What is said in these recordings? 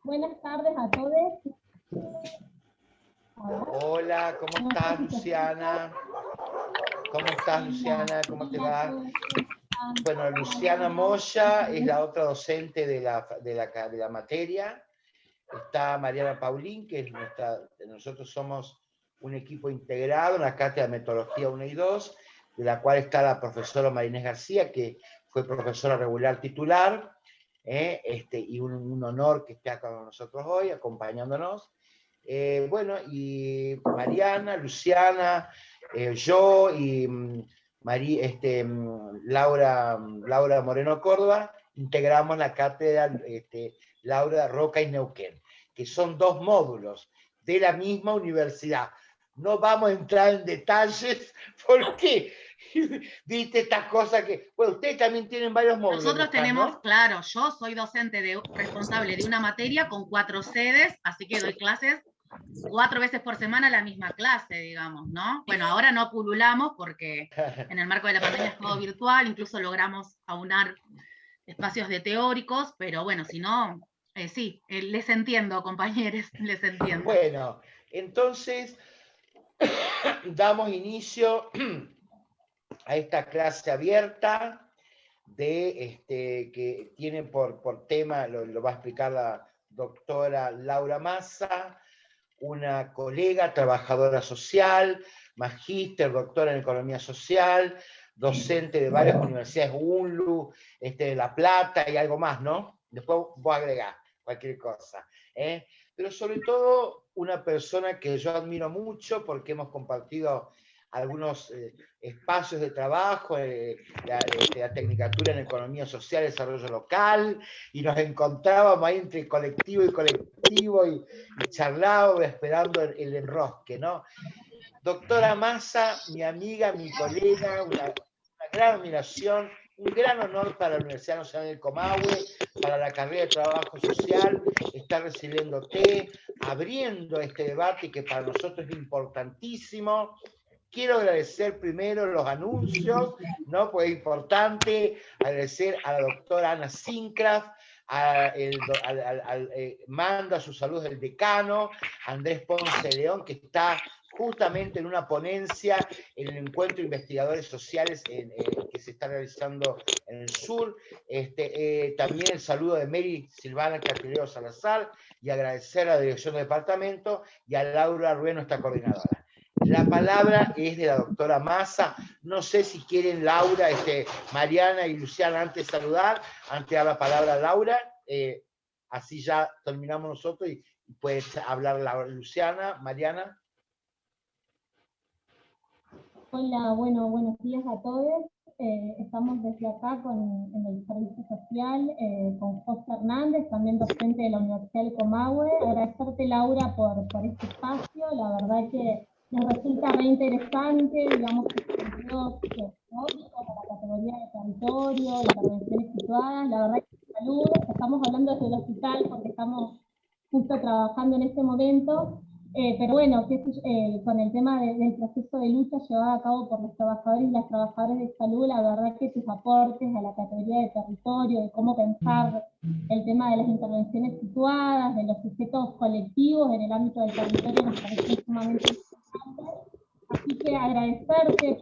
Buenas tardes a todos. Hola, ¿cómo estás, Luciana? ¿Cómo estás, Luciana? ¿Cómo te va? Bueno, Luciana Moya es la otra docente de la materia. Está Mariana Paulín, que es nosotros somos un equipo integrado en la cátedra de Metodología 1 y 2, de la cual está la profesora Marinés García, que fue profesora regular titular, y un honor que esté acá con nosotros hoy, acompañándonos. Bueno, y Mariana, Luciana, yo y Laura Moreno Córdoba integramos la cátedra Laura Roca y Neuquén, que son dos módulos de la misma universidad. No vamos a entrar en detalles porque viste estas cosas que... Bueno, ustedes también tienen varios módulos. Nosotros tenemos, ¿no? Claro, yo soy docente responsable de una materia con 4 sedes, así que doy clases 4 veces por semana la misma clase, digamos, ¿no? Bueno, ahora no pululamos porque en el marco de la pandemia es todo virtual, incluso logramos aunar espacios de teóricos, pero bueno, si no, sí, les entiendo, compañeros, les entiendo. Bueno, entonces damos inicio a esta clase abierta que tiene por tema, lo va a explicar la doctora Laura Massa, una colega, trabajadora social, magíster, doctora en economía social, docente de varias universidades, UNLU, de La Plata y algo más, ¿no? Después voy a agregar cualquier cosa. Pero sobre todo una persona que yo admiro mucho porque hemos compartido algunos espacios de trabajo, la Tecnicatura en Economía Social y Desarrollo Local, y nos encontrábamos ahí entre colectivo y colectivo y charlábamos esperando el enrosque, ¿no? Doctora Massa, mi amiga, mi colega, una gran admiración, un gran honor para la Universidad Nacional del Comahue, para la carrera de Trabajo Social, estar recibiéndote, abriendo este debate que para nosotros es importantísimo. Quiero agradecer primero los anuncios, ¿no? Pues es importante agradecer a la doctora Ana Sincraft, manda sus saludos del decano, Andrés Ponce de León, que está justamente en una ponencia en el encuentro de investigadores sociales que se está realizando en el sur. También el saludo de Mary Silvana Catileo Salazar, y agradecer a la dirección del departamento y a Laura Rué, nuestra coordinadora. La palabra es de la doctora Massa. No sé si quieren Laura, Mariana y Luciana antes de saludar, antes de dar la palabra a Laura, así ya terminamos nosotros y puede hablar Luciana, Mariana. Hola, bueno, buenos días a todos. Estamos desde acá en el Servicio Social con José Hernández, también docente de la Universidad del Comahue. Agradecerte, Laura, por este espacio. La verdad que nos resulta re interesante, digamos, que teóricos de la categoría de territorio, intervenciones situadas. La verdad que saludos, estamos hablando desde el hospital porque estamos justo trabajando en este momento. Pero bueno, con el tema del proceso de lucha llevado a cabo por los trabajadores y las trabajadoras de salud, la verdad que tus aportes a la categoría de territorio, de cómo pensar el tema de las intervenciones situadas, de los sujetos colectivos en el ámbito del territorio, nos parece sumamente importante. Así que agradecerte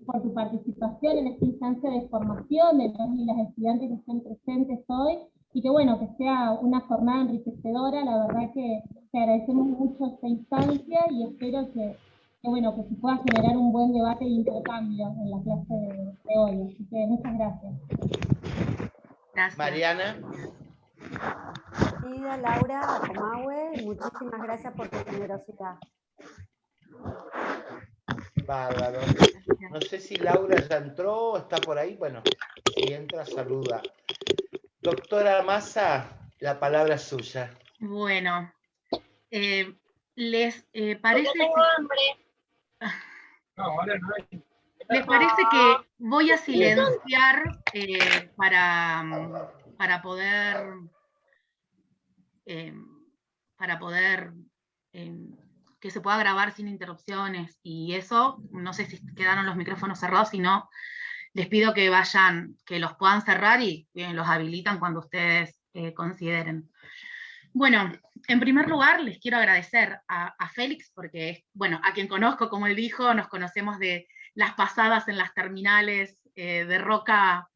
por tu participación en esta instancia de formación de los y las estudiantes que estén presentes hoy, y que bueno, que sea una jornada enriquecedora. La verdad que te agradecemos mucho esta instancia y espero que se pueda generar un buen debate e intercambio en la clase de hoy. Así que muchas gracias. Gracias. Mariana. Querida Laura Comahue, muchísimas gracias por tu generosidad. Bárbaro. No sé si Laura ya entró o está por ahí. Bueno, si entra, saluda. Doctora Massa, la palabra es suya. Bueno, ¿les parece? Yo tengo hambre. No, ahora no hay. ¿Les parece que voy a silenciar para poder que se pueda grabar sin interrupciones y eso? No sé si quedaron los micrófonos cerrados, si no, les pido que los puedan cerrar y los habilitan cuando ustedes consideren. Bueno, en primer lugar les quiero agradecer a Félix, porque, bueno, a quien conozco, como él dijo, nos conocemos de las pasadas en las terminales de Roca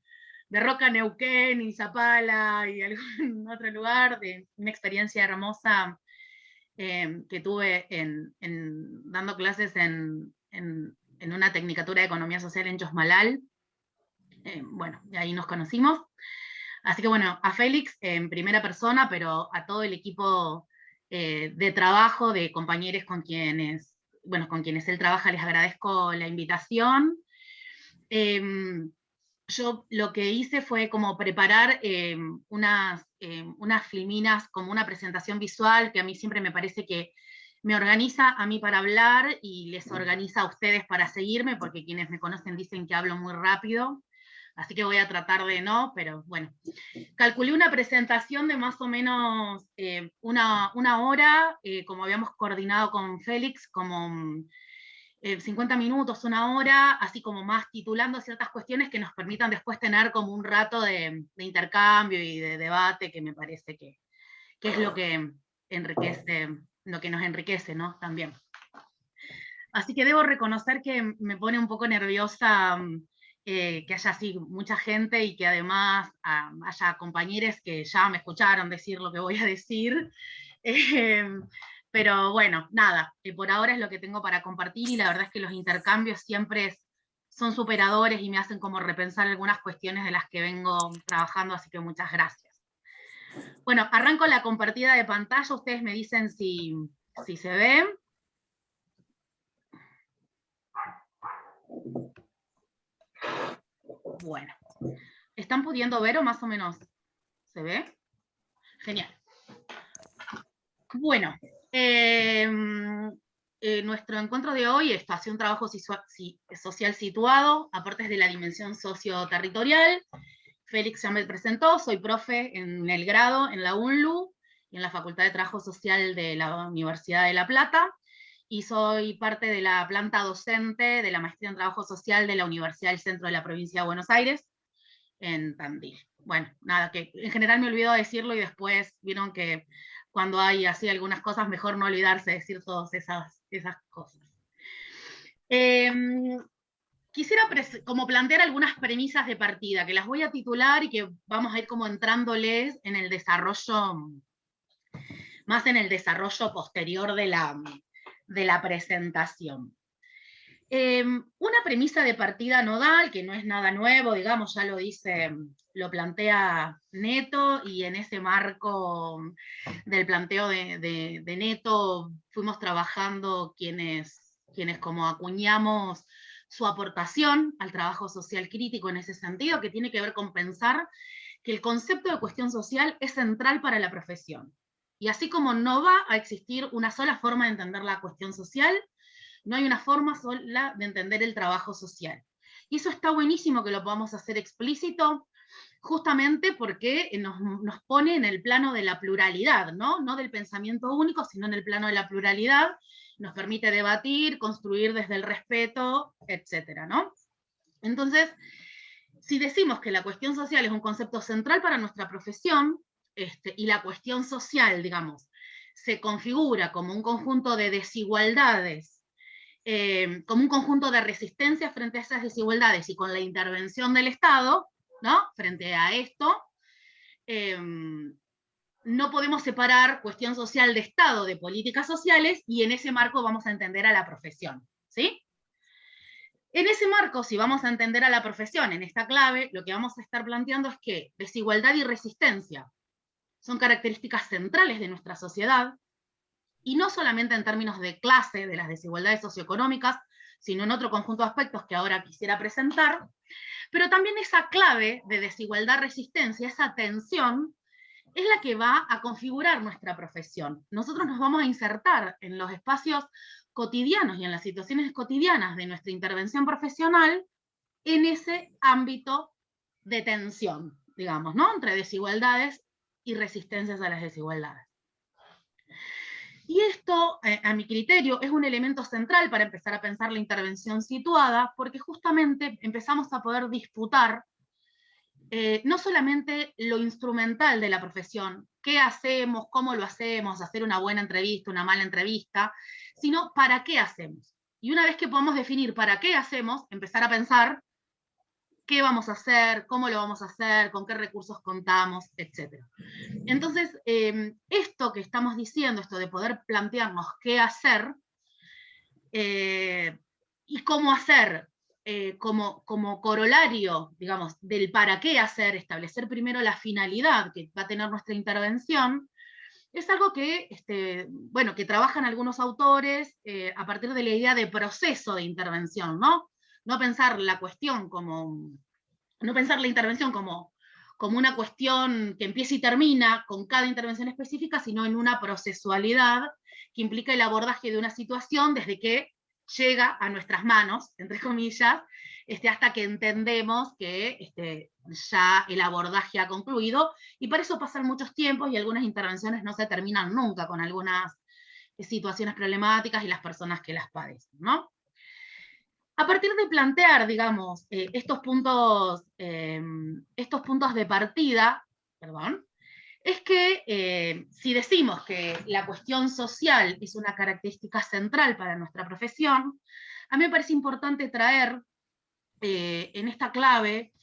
Neuquén y Zapala y algún otro lugar, de una experiencia hermosa que tuve dando clases en una tecnicatura de Economía Social en Chosmalal. Bueno, y ahí nos conocimos. Así que bueno, a Félix en primera persona, pero a todo el equipo de trabajo, de compañeros con quienes él trabaja, les agradezco la invitación. Yo lo que hice fue como preparar unas filminas, como una presentación visual, que a mí siempre me parece que me organiza a mí para hablar y les organiza a ustedes para seguirme, porque quienes me conocen dicen que hablo muy rápido. Así que voy a tratar de no, pero bueno. Calculé una presentación de más o menos una hora, como habíamos coordinado con Félix, como 50 minutos, una hora, así como más titulando ciertas cuestiones que nos permitan después tener como un rato de intercambio y de debate, que me parece que es lo que enriquece, lo que nos enriquece, ¿no? También. Así que debo reconocer que me pone un poco nerviosa que haya así mucha gente y que además haya compañeros que ya me escucharon decir lo que voy a decir. Pero bueno, nada, por ahora es lo que tengo para compartir, y la verdad es que los intercambios siempre son superadores y me hacen como repensar algunas cuestiones de las que vengo trabajando, así que muchas gracias. Bueno, arranco la compartida de pantalla, ustedes me dicen si se ve. Bueno, ¿están pudiendo ver o más o menos se ve? Genial. Bueno, nuestro encuentro de hoy es hacia un trabajo social situado, aparte de la dimensión socioterritorial. Félix ya me presentó, soy profe en el grado en la UNLU y en la Facultad de Trabajo Social de la Universidad de La Plata, y soy parte de la planta docente de la Maestría en Trabajo Social de la Universidad del Centro de la Provincia de Buenos Aires, en Tandil. Bueno, nada, que en general me olvido decirlo y después vieron que cuando hay así algunas cosas, mejor no olvidarse de decir todas esas cosas. Quisiera como plantear algunas premisas de partida, que las voy a titular y que vamos a ir como entrándoles en el desarrollo, más en el desarrollo posterior de la presentación. Una premisa de partida nodal, que no es nada nuevo, digamos, ya lo plantea Neto, y en ese marco del planteo de Neto fuimos trabajando quienes como acuñamos su aportación al trabajo social crítico en ese sentido, que tiene que ver con pensar que el concepto de cuestión social es central para la profesión. Y así como no va a existir una sola forma de entender la cuestión social, no hay una forma sola de entender el trabajo social. Y eso está buenísimo que lo podamos hacer explícito, justamente porque nos pone en el plano de la pluralidad, ¿no? No del pensamiento único, sino en el plano de la pluralidad, nos permite debatir, construir desde el respeto, etcétera, ¿no? Entonces, si decimos que la cuestión social es un concepto central para nuestra profesión, y la cuestión social, digamos, se configura como un conjunto de desigualdades, como un conjunto de resistencias frente a esas desigualdades, y con la intervención del Estado, ¿no? Frente a esto, no podemos separar cuestión social de Estado de políticas sociales, y en ese marco vamos a entender a la profesión, ¿sí? En ese marco, si vamos a entender a la profesión en esta clave, lo que vamos a estar planteando es que desigualdad y resistencia son características centrales de nuestra sociedad, y no solamente en términos de clase, de las desigualdades socioeconómicas, sino en otro conjunto de aspectos que ahora quisiera presentar, pero también esa clave de desigualdad-resistencia, esa tensión, es la que va a configurar nuestra profesión. Nosotros nos vamos a insertar en los espacios cotidianos y en las situaciones cotidianas de nuestra intervención profesional en ese ámbito de tensión, digamos, ¿no? Entre desigualdades y resistencias a las desigualdades. Y esto, a mi criterio, es un elemento central para empezar a pensar la intervención situada, porque justamente empezamos a poder disputar no solamente lo instrumental de la profesión, qué hacemos, cómo lo hacemos, hacer una buena entrevista, una mala entrevista, sino para qué hacemos. Y una vez que podamos definir para qué hacemos, empezar a pensar qué vamos a hacer, cómo lo vamos a hacer, con qué recursos contamos, etc. Entonces, esto que estamos diciendo, esto de poder plantearnos qué hacer y cómo hacer, como corolario, digamos, del para qué hacer, establecer primero la finalidad que va a tener nuestra intervención, es algo que, bueno, que trabajan algunos autores a partir de la idea de proceso de intervención, ¿no? No pensar la cuestión como, no pensar la intervención como una cuestión que empieza y termina con cada intervención específica, sino en una procesualidad que implica el abordaje de una situación desde que llega a nuestras manos, entre comillas, hasta que entendemos que ya el abordaje ha concluido, y para eso pasan muchos tiempos y algunas intervenciones no se terminan nunca con algunas situaciones problemáticas y las personas que las padecen, ¿no? A partir de plantear, digamos, estos puntos de partida, perdón, es que si decimos que la cuestión social es una característica central para nuestra profesión, a mí me parece importante traer en esta clave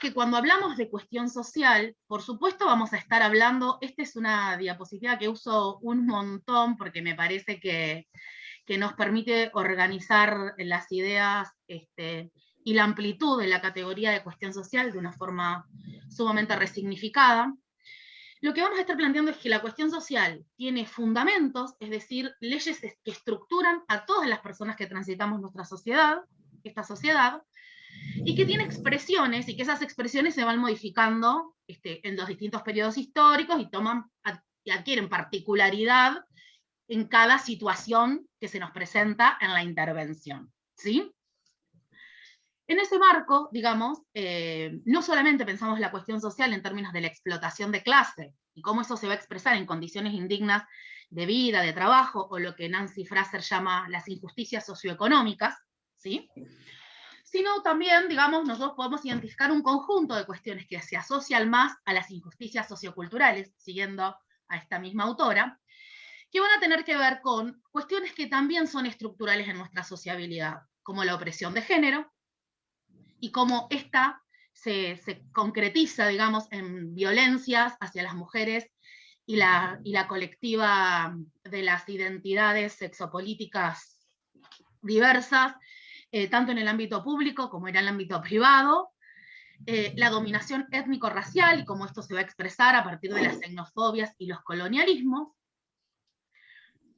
que cuando hablamos de cuestión social, por supuesto vamos a estar hablando, esta es una diapositiva que uso un montón porque me parece que nos permite organizar las ideas y la amplitud de la categoría de cuestión social de una forma sumamente resignificada. Lo que vamos a estar planteando es que la cuestión social tiene fundamentos, es decir, leyes que estructuran a todas las personas que transitamos nuestra sociedad, esta sociedad, y que tiene expresiones, y que esas expresiones se van modificando en los distintos periodos históricos y adquieren particularidad en cada situación que se nos presenta en la intervención, ¿sí? En ese marco, digamos, no solamente pensamos la cuestión social en términos de la explotación de clase, y cómo eso se va a expresar en condiciones indignas de vida, de trabajo, o lo que Nancy Fraser llama las injusticias socioeconómicas, ¿sí? Sino también, digamos, nosotros podemos identificar un conjunto de cuestiones que se asocian más a las injusticias socioculturales, siguiendo a esta misma autora, que van a tener que ver con cuestiones que también son estructurales en nuestra sociabilidad, como la opresión de género, y cómo esta se concretiza, digamos, en violencias hacia las mujeres y la colectiva de las identidades sexopolíticas diversas, tanto en el ámbito público como en el ámbito privado, la dominación étnico-racial y cómo esto se va a expresar a partir de las xenofobias y los colonialismos,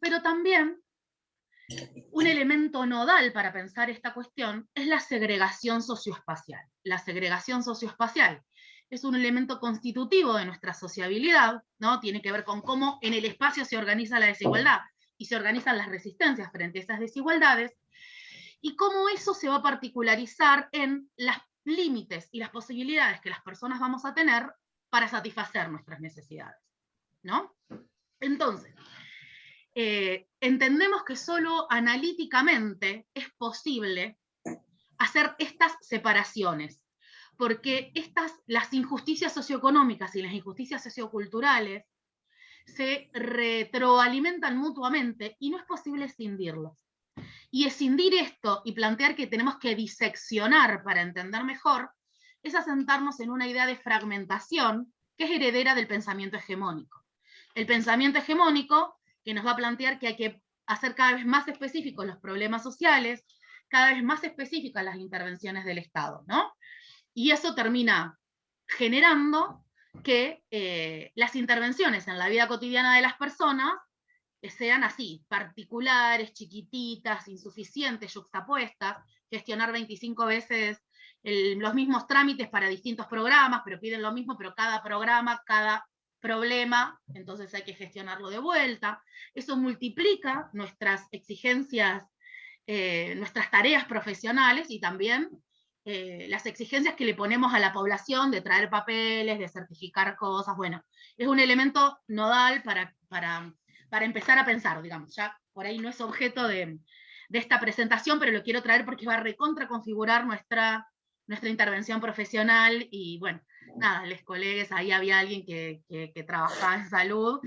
pero también un elemento nodal para pensar esta cuestión es la segregación socioespacial. La segregación socioespacial es un elemento constitutivo de nuestra sociabilidad, ¿no? Tiene que ver con cómo en el espacio se organiza la desigualdad y se organizan las resistencias frente a esas desigualdades, y cómo eso se va a particularizar en los límites y las posibilidades que las personas vamos a tener para satisfacer nuestras necesidades, ¿no? Entonces, entendemos que solo analíticamente es posible hacer estas separaciones, porque las injusticias socioeconómicas y las injusticias socioculturales se retroalimentan mutuamente y no es posible escindirlos. Y escindir esto y plantear que tenemos que diseccionar para entender mejor es asentarnos en una idea de fragmentación que es heredera del pensamiento hegemónico. El pensamiento hegemónico que nos va a plantear que hay que hacer cada vez más específicos los problemas sociales, cada vez más específicas las intervenciones del Estado, ¿no? Y eso termina generando que las intervenciones en la vida cotidiana de las personas sean así, particulares, chiquititas, insuficientes, yuxtapuestas, gestionar 25 veces los mismos trámites para distintos programas, pero piden lo mismo, pero cada programa, cada problema, entonces hay que gestionarlo de vuelta. Eso multiplica nuestras exigencias, nuestras tareas profesionales y también las exigencias que le ponemos a la población de traer papeles, de certificar cosas. Bueno, es un elemento nodal para empezar a pensar, digamos. Ya por ahí no es objeto de esta presentación, pero lo quiero traer porque va a recontraconfigurar nuestra nuestra intervención profesional, y bueno, nada, les colegas, ahí había alguien que trabajaba en salud,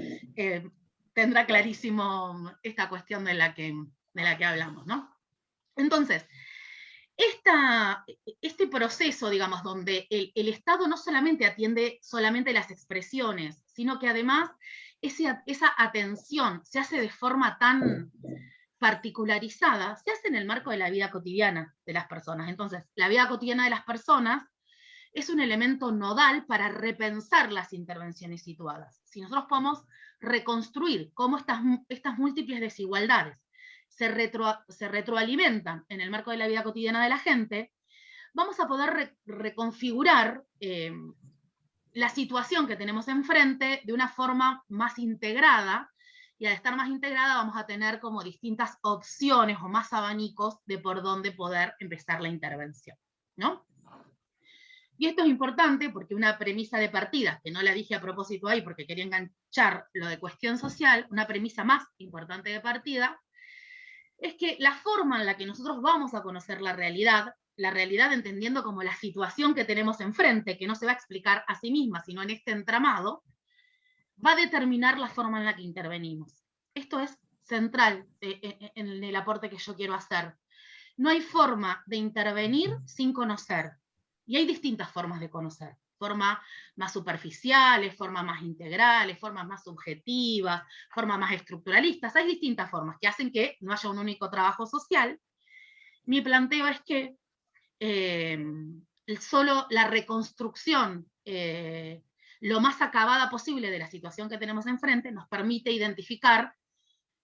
tendrá clarísimo esta cuestión de la que hablamos, ¿no? Entonces, este proceso, digamos, donde el Estado no solamente atiende solamente las expresiones, sino que además esa atención se hace de forma tan particularizada, se hace en el marco de la vida cotidiana de las personas. Entonces, la vida cotidiana de las personas es un elemento nodal para repensar las intervenciones situadas. Si nosotros podemos reconstruir cómo estas múltiples desigualdades se retroalimentan en el marco de la vida cotidiana de la gente, vamos a poder reconfigurar la situación que tenemos enfrente de una forma más integrada, y al estar más integrada vamos a tener como distintas opciones o más abanicos de por dónde poder empezar la intervención, ¿no? Y esto es importante porque una premisa de partida, que no la dije a propósito ahí porque quería enganchar lo de cuestión social, una premisa más importante de partida, es que la forma en la que nosotros vamos a conocer la realidad entendiendo como la situación que tenemos enfrente, que no se va a explicar a sí misma, sino en este entramado, va a determinar la forma en la que intervenimos. Esto es central en el aporte que yo quiero hacer. No hay forma de intervenir sin conocer. Y hay distintas formas de conocer. Formas más superficiales, formas más integrales, formas más subjetivas, formas más estructuralistas. Hay distintas formas que hacen que no haya un único trabajo social. Mi planteo es que solo la reconstrucción lo más acabada posible de la situación que tenemos enfrente nos permite identificar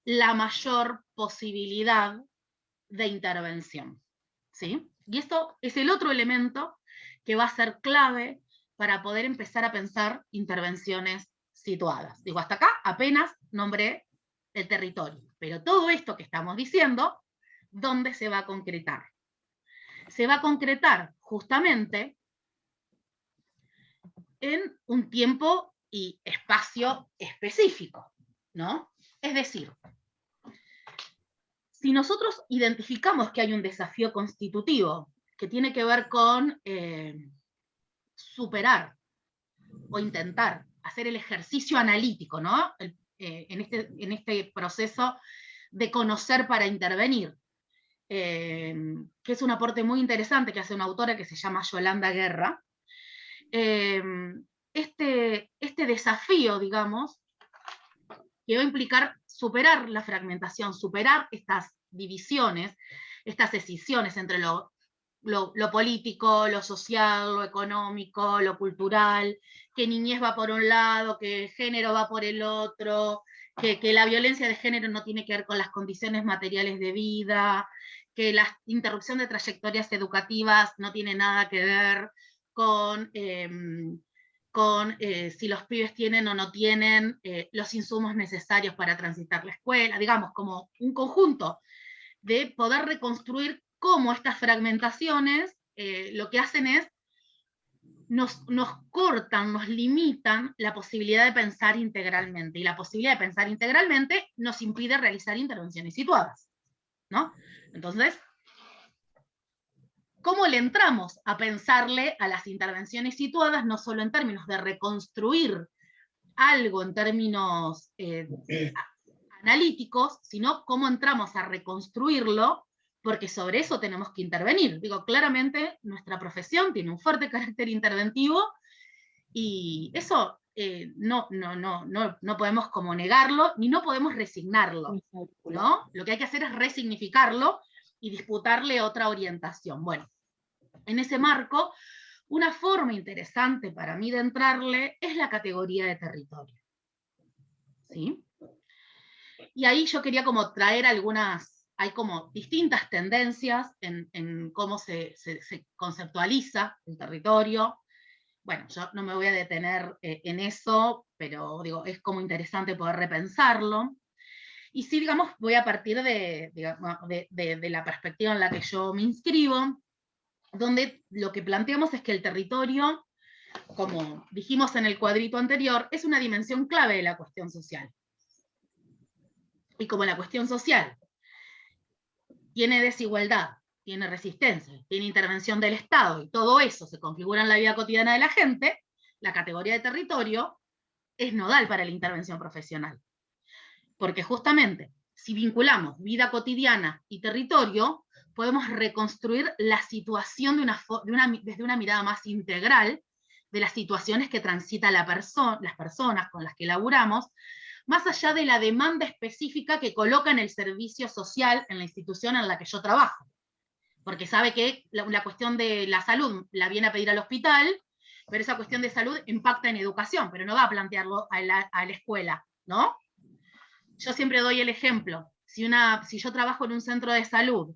la mayor posibilidad de intervención, ¿sí? Y esto es el otro elemento que va a ser clave para poder empezar a pensar intervenciones situadas. Digo, hasta acá apenas nombré el territorio, pero todo esto que estamos diciendo, ¿dónde se va a concretar? Se va a concretar justamente en un tiempo y espacio específico, ¿no? Es decir, si nosotros identificamos que hay un desafío constitutivo que tiene que ver con superar o intentar hacer el ejercicio analítico, ¿no? En este proceso de conocer para intervenir, que es un aporte muy interesante que hace una autora que se llama Yolanda Guerra. Este desafío, digamos, que va a implicar superar la fragmentación, superar estas divisiones, estas escisiones entre lo político, lo social, lo económico, lo cultural, que niñez va por un lado, que género va por el otro, que la violencia de género no tiene que ver con las condiciones materiales de vida, que la interrupción de trayectorias educativas no tiene nada que ver con si los pibes tienen o no tienen los insumos necesarios para transitar la escuela, digamos, como un conjunto de poder reconstruir cómo estas fragmentaciones lo que hacen es nos cortan, nos limitan la posibilidad de pensar integralmente, y la posibilidad de pensar integralmente nos impide realizar intervenciones situadas, ¿no? Entonces, ¿cómo le entramos a pensarle a las intervenciones situadas, no solo en términos de reconstruir algo en términos analíticos, sino cómo entramos a reconstruirlo, porque sobre eso tenemos que intervenir? Digo, claramente nuestra profesión tiene un fuerte carácter interventivo, y eso no podemos como negarlo, ni no podemos resignarlo, ¿no? Lo que hay que hacer es resignificarlo y disputarle otra orientación. Bueno, en ese marco, una forma interesante para mí de entrarle es la categoría de territorio, ¿sí? Y ahí yo quería como traer hay como distintas tendencias en cómo se conceptualiza el territorio. Bueno, yo no me voy a detener en eso, pero digo, es como interesante poder repensarlo. Y sí, digamos, voy a partir de la perspectiva en la que yo me inscribo, donde lo que planteamos es que el territorio, como dijimos en el cuadrito anterior, es una dimensión clave de la cuestión social. Y como la cuestión social tiene desigualdad, tiene resistencia, tiene intervención del Estado, y todo eso se configura en la vida cotidiana de la gente, la categoría de territorio es nodal para la intervención profesional. Porque justamente, si vinculamos vida cotidiana y territorio, podemos reconstruir la situación desde una mirada más integral de las situaciones que transita las personas con las que laburamos, más allá de la demanda específica que coloca en el servicio social en la institución en la que yo trabajo. Porque sabe que la cuestión de la salud la viene a pedir al hospital, pero esa cuestión de salud impacta en educación, pero no va a plantearlo a la escuela, ¿no? Yo siempre doy el ejemplo, si yo trabajo en un centro de salud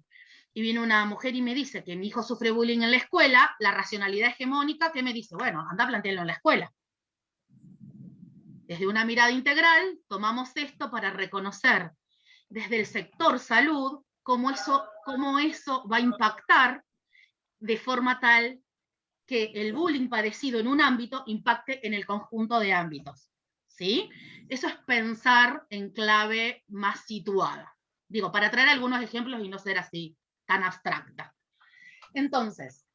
y viene una mujer y me dice que mi hijo sufre bullying en la escuela, la racionalidad hegemónica, ¿qué me dice? Bueno, anda a plantearlo en la escuela. Desde una mirada integral, tomamos esto para reconocer desde el sector salud cómo eso va a impactar de forma tal que el bullying padecido en un ámbito impacte en el conjunto de ámbitos. ¿Sí? Eso es pensar en clave más situada. Digo, para traer algunos ejemplos y no ser así tan abstracta. Entonces,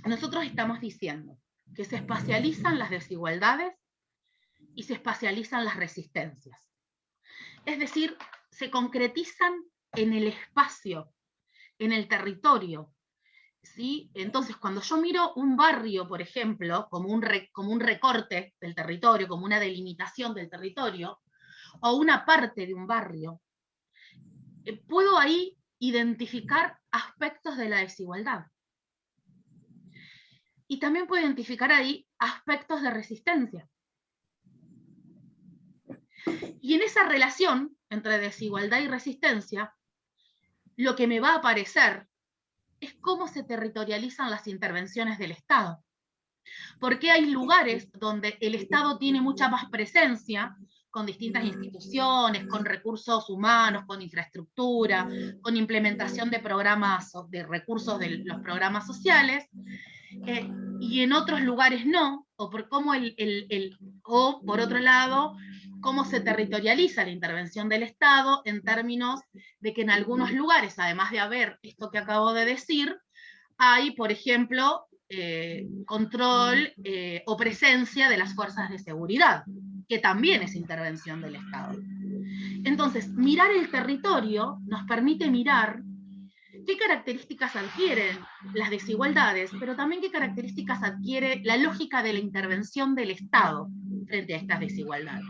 nosotros estamos diciendo que se espacializan las desigualdades y se espacializan las resistencias. Es decir, se concretizan en el espacio, en el territorio. ¿Sí? Entonces, cuando yo miro un barrio, por ejemplo, como un recorte del territorio, como una delimitación del territorio, o una parte de un barrio, puedo ahí identificar aspectos de la desigualdad. Y también puedo identificar ahí aspectos de resistencia. Y en esa relación entre desigualdad y resistencia, lo que me va a aparecer es cómo se territorializan las intervenciones del Estado. Porque hay lugares donde el Estado tiene mucha más presencia, con distintas instituciones, con recursos humanos, con infraestructura, con implementación de programas, de recursos de los programas sociales, y en otros lugares no, o por otro lado, cómo se territorializa la intervención del Estado en términos de que en algunos lugares, además de haber esto que acabo de decir, hay, por ejemplo, control o presencia de las fuerzas de seguridad, que también es intervención del Estado. Entonces, mirar el territorio nos permite mirar qué características adquieren las desigualdades, pero también qué características adquiere la lógica de la intervención del Estado frente a estas desigualdades.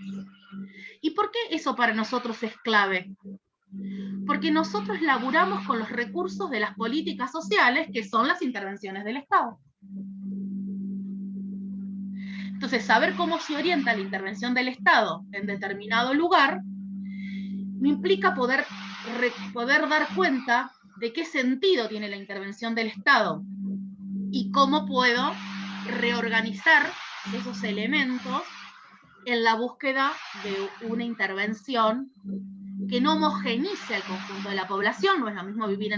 ¿Y por qué eso para nosotros es clave? Porque nosotros laburamos con los recursos de las políticas sociales, que son las intervenciones del Estado. Entonces, saber cómo se orienta la intervención del Estado en determinado lugar, me implica poder dar cuenta de qué sentido tiene la intervención del Estado y cómo puedo reorganizar esos elementos en la búsqueda de una intervención que no homogenice al conjunto de la población. No es lo mismo vivir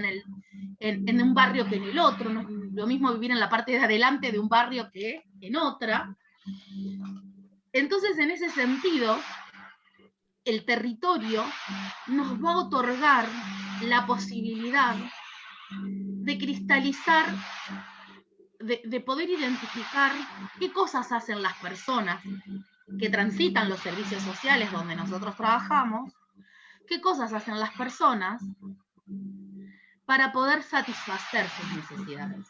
en un barrio que en el otro, no es lo mismo vivir en la parte de adelante de un barrio que en otra. Entonces, en ese sentido, el territorio nos va a otorgar la posibilidad de cristalizar, de poder identificar qué cosas hacen las personas que transitan los servicios sociales donde nosotros trabajamos, qué cosas hacen las personas para poder satisfacer sus necesidades.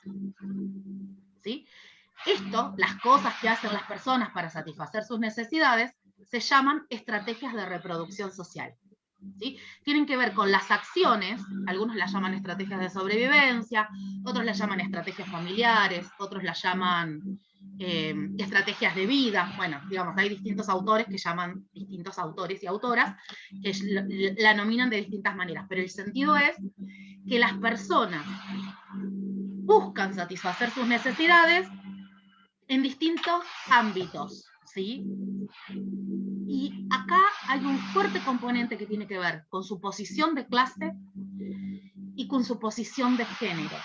¿Sí? Esto, las cosas que hacen las personas para satisfacer sus necesidades, se llaman estrategias de reproducción social. ¿Sí? Tienen que ver con las acciones, algunos las llaman estrategias de sobrevivencia, otros las llaman estrategias familiares, otros las llaman estrategias de vida. Bueno, digamos, hay distintos autores que llaman, distintos autores y autoras, que la nominan de distintas maneras, pero el sentido es que las personas buscan satisfacer sus necesidades en distintos ámbitos, ¿sí? Y acá hay un fuerte componente que tiene que ver con su posición de clase y con su posición de género.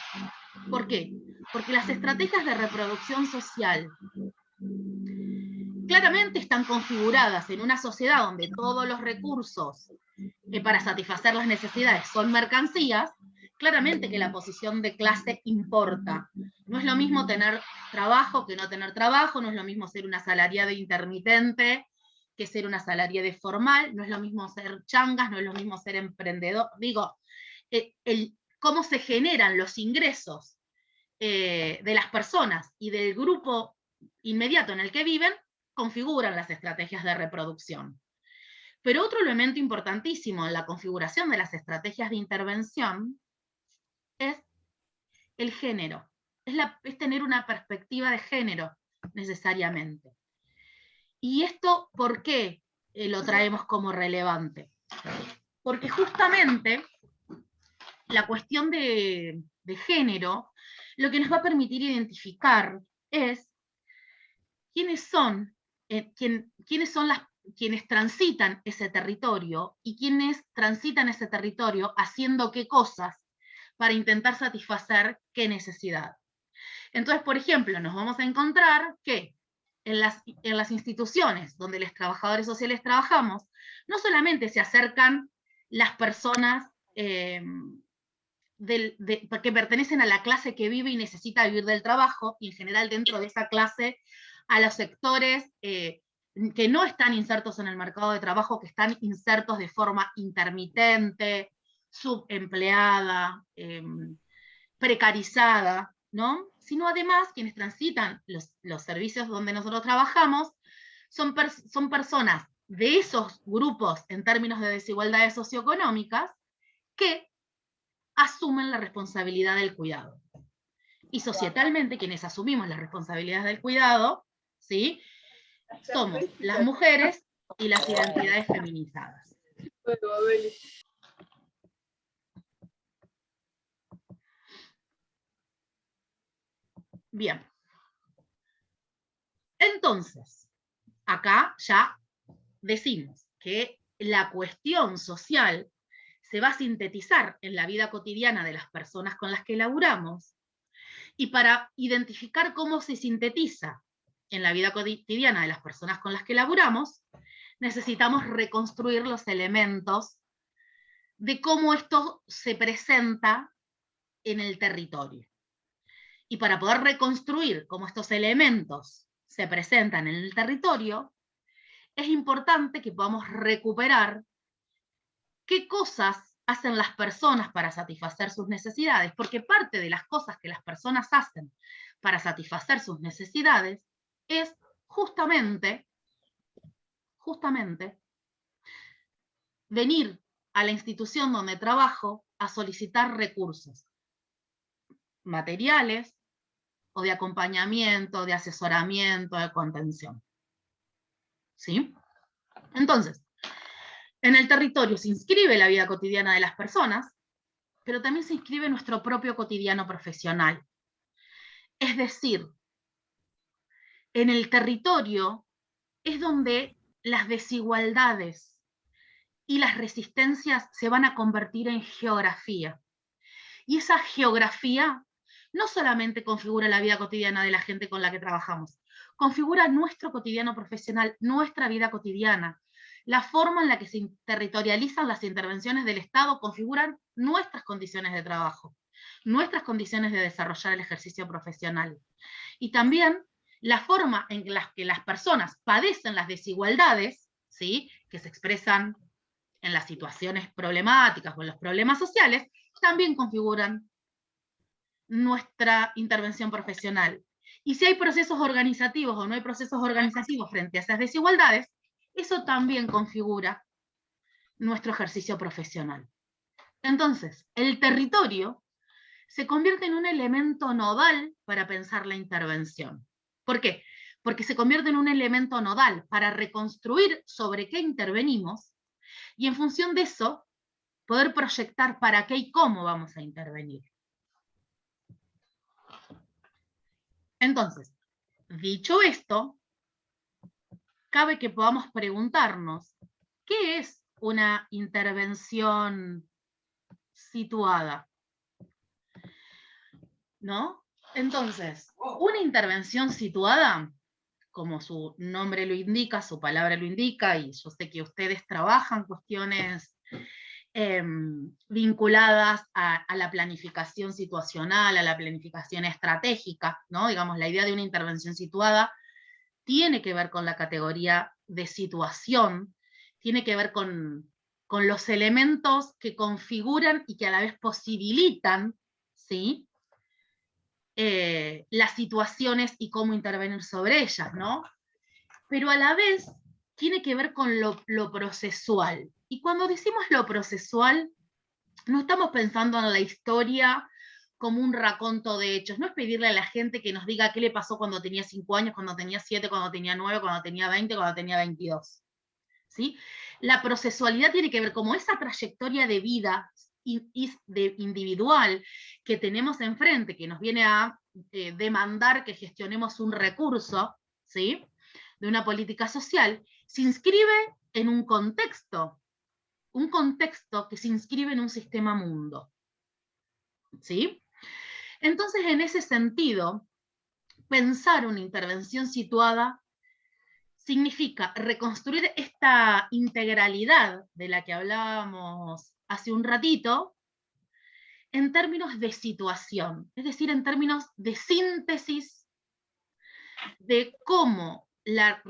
¿Por qué? Porque las estrategias de reproducción social claramente están configuradas en una sociedad donde todos los recursos para satisfacer las necesidades son mercancías, claramente que la posición de clase importa. No es lo mismo tener trabajo que no tener trabajo, no es lo mismo ser una asalariada intermitente que ser una asalariada formal, no es lo mismo ser changas, no es lo mismo ser emprendedor. Digo, cómo se generan los ingresos de las personas y del grupo inmediato en el que viven, configuran las estrategias de reproducción. Pero otro elemento importantísimo en la configuración de las estrategias de intervención es el género, es tener una perspectiva de género necesariamente. ¿Y esto por qué lo traemos como relevante? Porque justamente la cuestión de género lo que nos va a permitir identificar es quiénes son quienes transitan ese territorio y quienes transitan ese territorio haciendo qué cosas para intentar satisfacer qué necesidad. Entonces, por ejemplo, nos vamos a encontrar que en las instituciones donde los trabajadores sociales trabajamos, no solamente se acercan las personas que pertenecen a la clase que vive y necesita vivir del trabajo, y en general dentro de esa clase a los sectores que no están insertos en el mercado de trabajo, que están insertos de forma intermitente, subempleada, precarizada, ¿no? Sino además quienes transitan los servicios donde nosotros trabajamos son personas de esos grupos en términos de desigualdades socioeconómicas que asumen la responsabilidad del cuidado. Y societalmente quienes asumimos las responsabilidades del cuidado, ¿sí?, somos las mujeres y las identidades feminizadas. Bien. Entonces, acá ya decimos que la cuestión social se va a sintetizar en la vida cotidiana de las personas con las que laburamos, y para identificar cómo se sintetiza en la vida cotidiana de las personas con las que laburamos, necesitamos reconstruir los elementos de cómo esto se presenta en el territorio. Y para poder reconstruir cómo estos elementos se presentan en el territorio, es importante que podamos recuperar qué cosas hacen las personas para satisfacer sus necesidades, porque parte de las cosas que las personas hacen para satisfacer sus necesidades es justamente venir a la institución donde trabajo a solicitar recursos materiales o de acompañamiento, de asesoramiento, de contención. ¿Sí? Entonces, en el territorio se inscribe la vida cotidiana de las personas, pero también se inscribe nuestro propio cotidiano profesional. Es decir, en el territorio es donde las desigualdades y las resistencias se van a convertir en geografía. Y esa geografía no solamente configura la vida cotidiana de la gente con la que trabajamos, configura nuestro cotidiano profesional, nuestra vida cotidiana. La forma en la que se territorializan las intervenciones del Estado configuran nuestras condiciones de trabajo, nuestras condiciones de desarrollar el ejercicio profesional. Y también la forma en la que las personas padecen las desigualdades, ¿sí?, que se expresan en las situaciones problemáticas o en los problemas sociales, también configuran nuestra intervención profesional. Y si hay procesos organizativos o no hay procesos organizativos frente a esas desigualdades, eso también configura nuestro ejercicio profesional. Entonces, el territorio se convierte en un elemento nodal para pensar la intervención. ¿Por qué? Porque se convierte en un elemento nodal para reconstruir sobre qué intervenimos y en función de eso poder proyectar para qué y cómo vamos a intervenir. Entonces, dicho esto, cabe que podamos preguntarnos, ¿qué es una intervención situada? ¿No? Entonces, una intervención situada, como su nombre lo indica, su palabra lo indica, y yo sé que ustedes trabajan cuestiones vinculadas a la planificación situacional, a la planificación estratégica, ¿no? Digamos, la idea de una intervención situada tiene que ver con la categoría de situación, tiene que ver con los elementos que configuran y que a la vez posibilitan, ¿sí?, las situaciones y cómo intervenir sobre ellas, ¿no? Pero a la vez tiene que ver con lo procesual. Y cuando decimos lo procesual, no estamos pensando en la historia como un raconto de hechos, no es pedirle a la gente que nos diga qué le pasó cuando tenía 5 años, cuando tenía 7, cuando tenía 9, cuando tenía 20, cuando tenía 22. ¿Sí? La procesualidad tiene que ver como esa trayectoria de vida individual que tenemos enfrente, que nos viene a demandar que gestionemos un recurso, ¿sí?, de una política social, se inscribe en un contexto que se inscribe en un sistema mundo, ¿sí? Entonces, en ese sentido, pensar una intervención situada significa reconstruir esta integralidad de la que hablábamos hace un ratito en términos de situación, es decir, en términos de síntesis de cómo las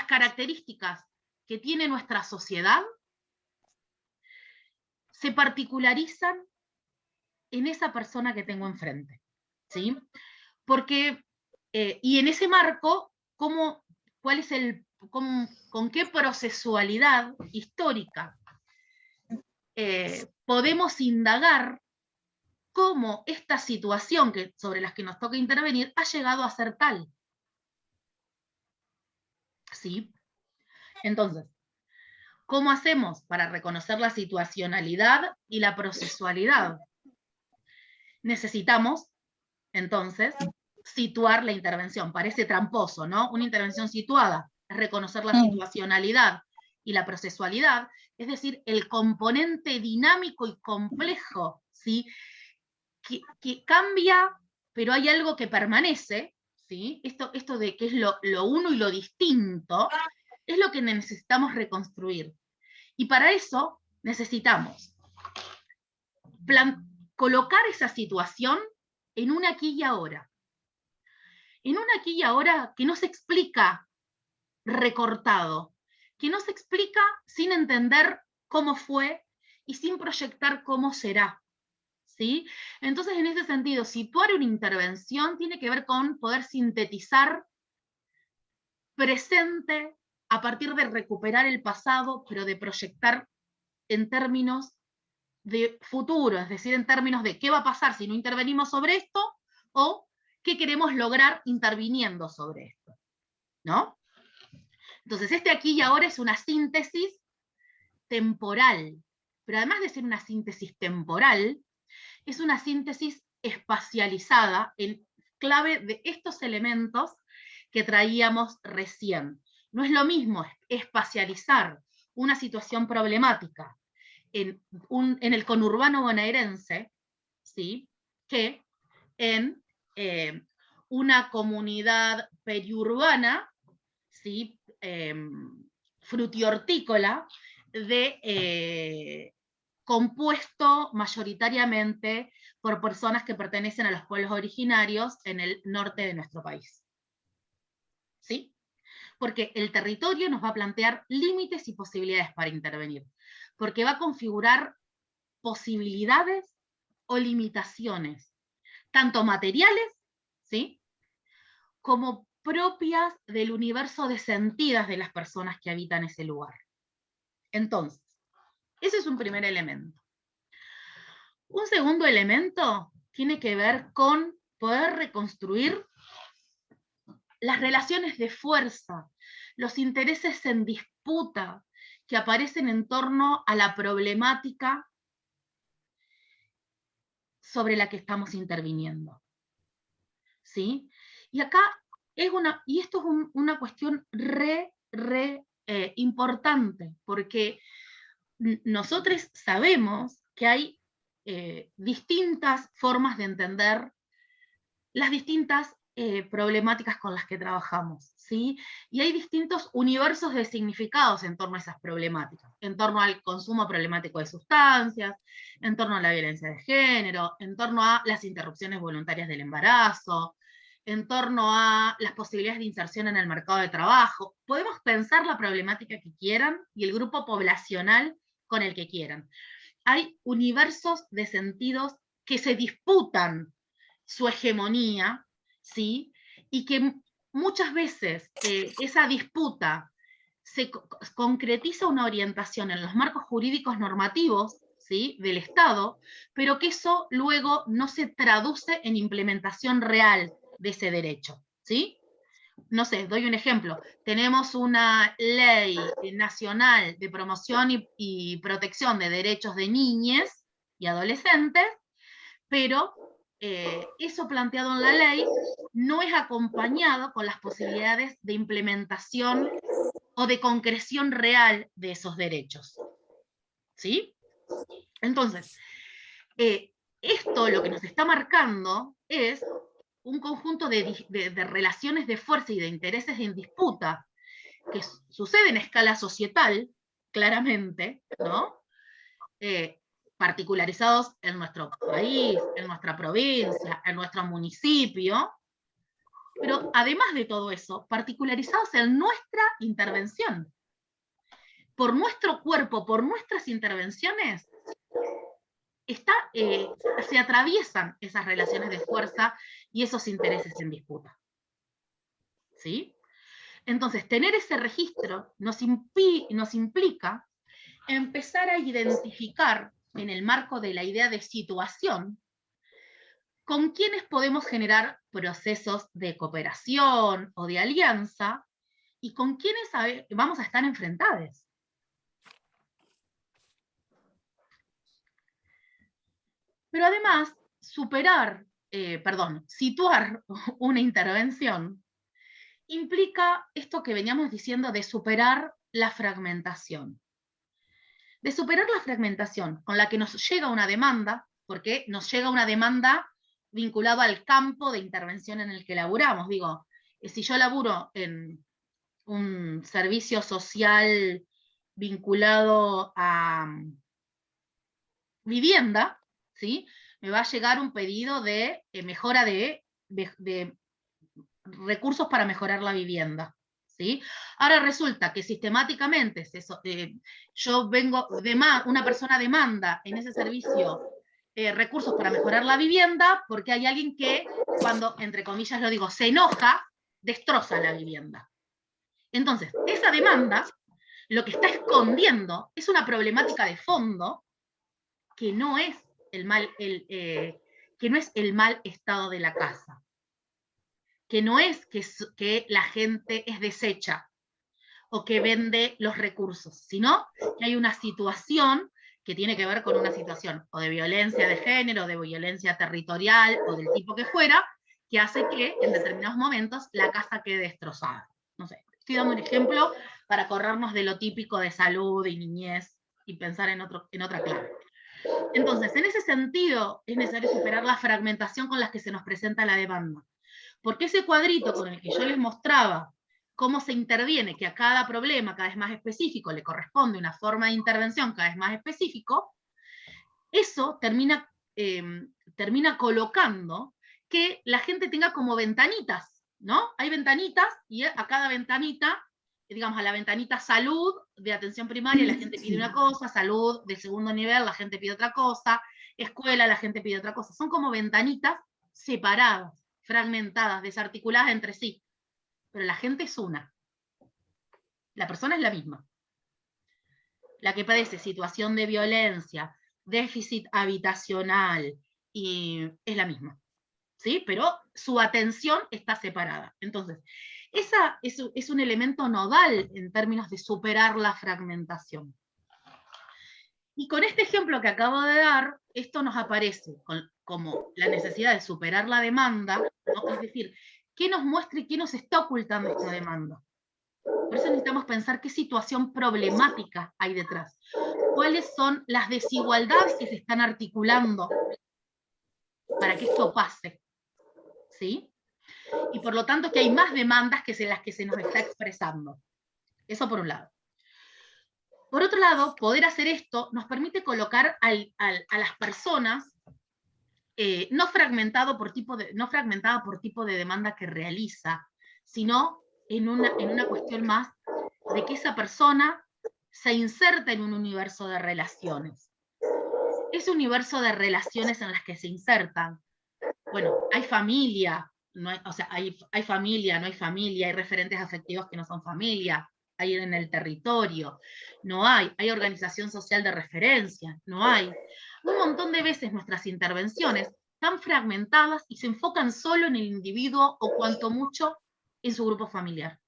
características que tiene nuestra sociedad se particularizan en esa persona que tengo enfrente, ¿sí? Porque, y en ese marco, con qué procesualidad histórica podemos indagar cómo esta situación sobre la que nos toca intervenir ha llegado a ser tal. ¿Sí? Entonces, ¿cómo hacemos para reconocer la situacionalidad y la procesualidad? Necesitamos, entonces, situar la intervención. Parece tramposo, ¿no? Una intervención situada es reconocer la situacionalidad y la procesualidad, es decir, el componente dinámico y complejo, ¿sí?, que cambia, pero hay algo que permanece, ¿sí? Esto de qué es lo uno y lo distinto, es lo que necesitamos reconstruir. Y para eso necesitamos colocar esa situación en un aquí y ahora. En un aquí y ahora que no se explica recortado, que no se explica sin entender cómo fue y sin proyectar cómo será. ¿Sí? Entonces, en ese sentido, situar una intervención tiene que ver con poder sintetizar presente a partir de recuperar el pasado, pero de proyectar en términos de futuro, es decir, en términos de qué va a pasar si no intervenimos sobre esto, o qué queremos lograr interviniendo sobre esto, ¿no? Entonces, este aquí y ahora es una síntesis temporal, pero además de ser una síntesis temporal, es una síntesis espacializada en clave de estos elementos que traíamos recién. No es lo mismo espacializar una situación problemática en el conurbano bonaerense, ¿sí?, que en una comunidad periurbana, ¿sí?, frutihortícola, compuesto mayoritariamente por personas que pertenecen a los pueblos originarios en el norte de nuestro país. ¿Sí? Porque el territorio nos va a plantear límites y posibilidades para intervenir, porque va a configurar posibilidades o limitaciones, tanto materiales, ¿sí?, como propias del universo de sentidas de las personas que habitan ese lugar. Entonces, ese es un primer elemento. Un segundo elemento tiene que ver con poder reconstruir las relaciones de fuerza, los intereses en disputa que aparecen en torno a la problemática sobre la que estamos interviniendo. ¿Sí? Y acá esto es una cuestión importante, porque nosotros sabemos que hay distintas formas de entender las distintas problemáticas con las que trabajamos, ¿sí? Y hay distintos universos de significados en torno a esas problemáticas, en torno al consumo problemático de sustancias, en torno a la violencia de género, en torno a las interrupciones voluntarias del embarazo, en torno a las posibilidades de inserción en el mercado de trabajo. Podemos pensar la problemática que quieran y el grupo poblacional con el que quieran. Hay universos de sentidos que se disputan su hegemonía, ¿sí? Y que muchas veces esa disputa se concretiza una orientación en los marcos jurídicos normativos, ¿sí?, del Estado, pero que eso luego no se traduce en implementación real de ese derecho, ¿sí? No sé, doy un ejemplo. Tenemos una ley nacional de promoción y protección de derechos de niñas y adolescentes, pero eso planteado en la ley no es acompañado con las posibilidades de implementación o de concreción real de esos derechos. ¿Sí? Entonces, esto lo que nos está marcando es un conjunto de relaciones de fuerza y de intereses en disputa que suceden a escala societal, claramente, ¿no? Particularizados en nuestro país, en nuestra provincia, en nuestro municipio, pero además de todo eso, particularizados en nuestra intervención. Por nuestro cuerpo, por nuestras intervenciones, se atraviesan esas relaciones de fuerza y esos intereses en disputa. ¿Sí? Entonces, tener ese registro nos implica empezar a identificar, en el marco de la idea de situación, con quiénes podemos generar procesos de cooperación o de alianza y con quiénes vamos a estar enfrentados. Pero además, situar una intervención implica esto que veníamos diciendo de superar la fragmentación. De superar la fragmentación con la que nos llega una demanda, porque nos llega una demanda vinculada al campo de intervención en el que laburamos. Digo, si yo laburo en un servicio social vinculado a vivienda, ¿sí?, me va a llegar un pedido de mejora de recursos para mejorar la vivienda. ¿Sí? Ahora resulta que sistemáticamente yo vengo, una persona demanda en ese servicio recursos para mejorar la vivienda porque hay alguien que, cuando, entre comillas lo digo, se enoja, destroza la vivienda. Entonces, esa demanda lo que está escondiendo es una problemática de fondo que no es el mal estado de la casa, que no es que la gente es deshecha o que vende los recursos, sino que hay una situación que tiene que ver con una situación o de violencia de género, de violencia territorial o del tipo que fuera, que hace que en determinados momentos la casa quede destrozada. No sé, estoy dando un ejemplo para corrernos de lo típico de salud y niñez y pensar en otra clave. Entonces, en ese sentido, es necesario superar la fragmentación con la que se nos presenta la demanda. Porque ese cuadrito con el que yo les mostraba cómo se interviene, que a cada problema cada vez más específico le corresponde una forma de intervención cada vez más específico, eso termina colocando que la gente tenga como ventanitas, ¿no? Hay ventanitas y a cada ventanita, digamos, a la ventanita salud de atención primaria la gente pide una cosa, salud de segundo nivel la gente pide otra cosa, escuela la gente pide otra cosa. Son como ventanitas separadas, fragmentadas, desarticuladas entre sí. Pero la gente es una. La persona es la misma. La que padece situación de violencia, déficit habitacional, y es la misma. ¿Sí? Pero su atención está separada. Entonces, esa es un elemento nodal en términos de superar la fragmentación. Y con este ejemplo que acabo de dar, esto nos aparece como la necesidad de superar la demanda, ¿no? Es decir, ¿qué nos muestra y qué nos está ocultando esta demanda? Por eso necesitamos pensar qué situación problemática hay detrás. ¿Cuáles son las desigualdades que se están articulando para que esto pase? ¿Sí? y por lo tanto que hay más demandas que las que se nos está expresando. Eso por un lado. Por otro lado, poder hacer esto nos permite colocar a las personas no fragmentada por tipo de demanda que realiza, sino en una cuestión más de que esa persona se inserta en un universo de relaciones. Ese universo de relaciones en las que se insertan, bueno, hay familia, no hay, o sea, hay familia, no hay familia, hay referentes afectivos que no son familia, hay en el territorio, no hay organización social de referencia, no hay. Un montón de veces nuestras intervenciones están fragmentadas y se enfocan solo en el individuo o cuanto mucho en su grupo familiar.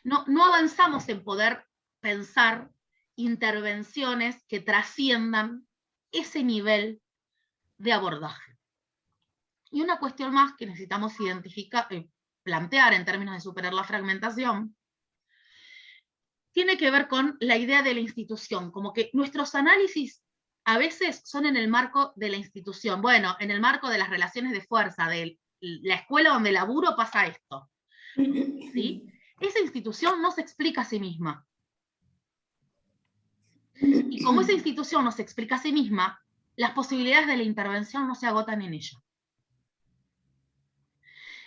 No avanzamos en poder pensar intervenciones que trasciendan ese nivel de abordaje. Y una cuestión más que necesitamos identificar, plantear en términos de superar la fragmentación, tiene que ver con la idea de la institución, como que nuestros análisis a veces son en el marco de la institución. Bueno, en el marco de las relaciones de fuerza, de la escuela donde laburo pasa esto. ¿Sí? Esa institución no se explica a sí misma. Y como esa institución no se explica a sí misma, las posibilidades de la intervención no se agotan en ella.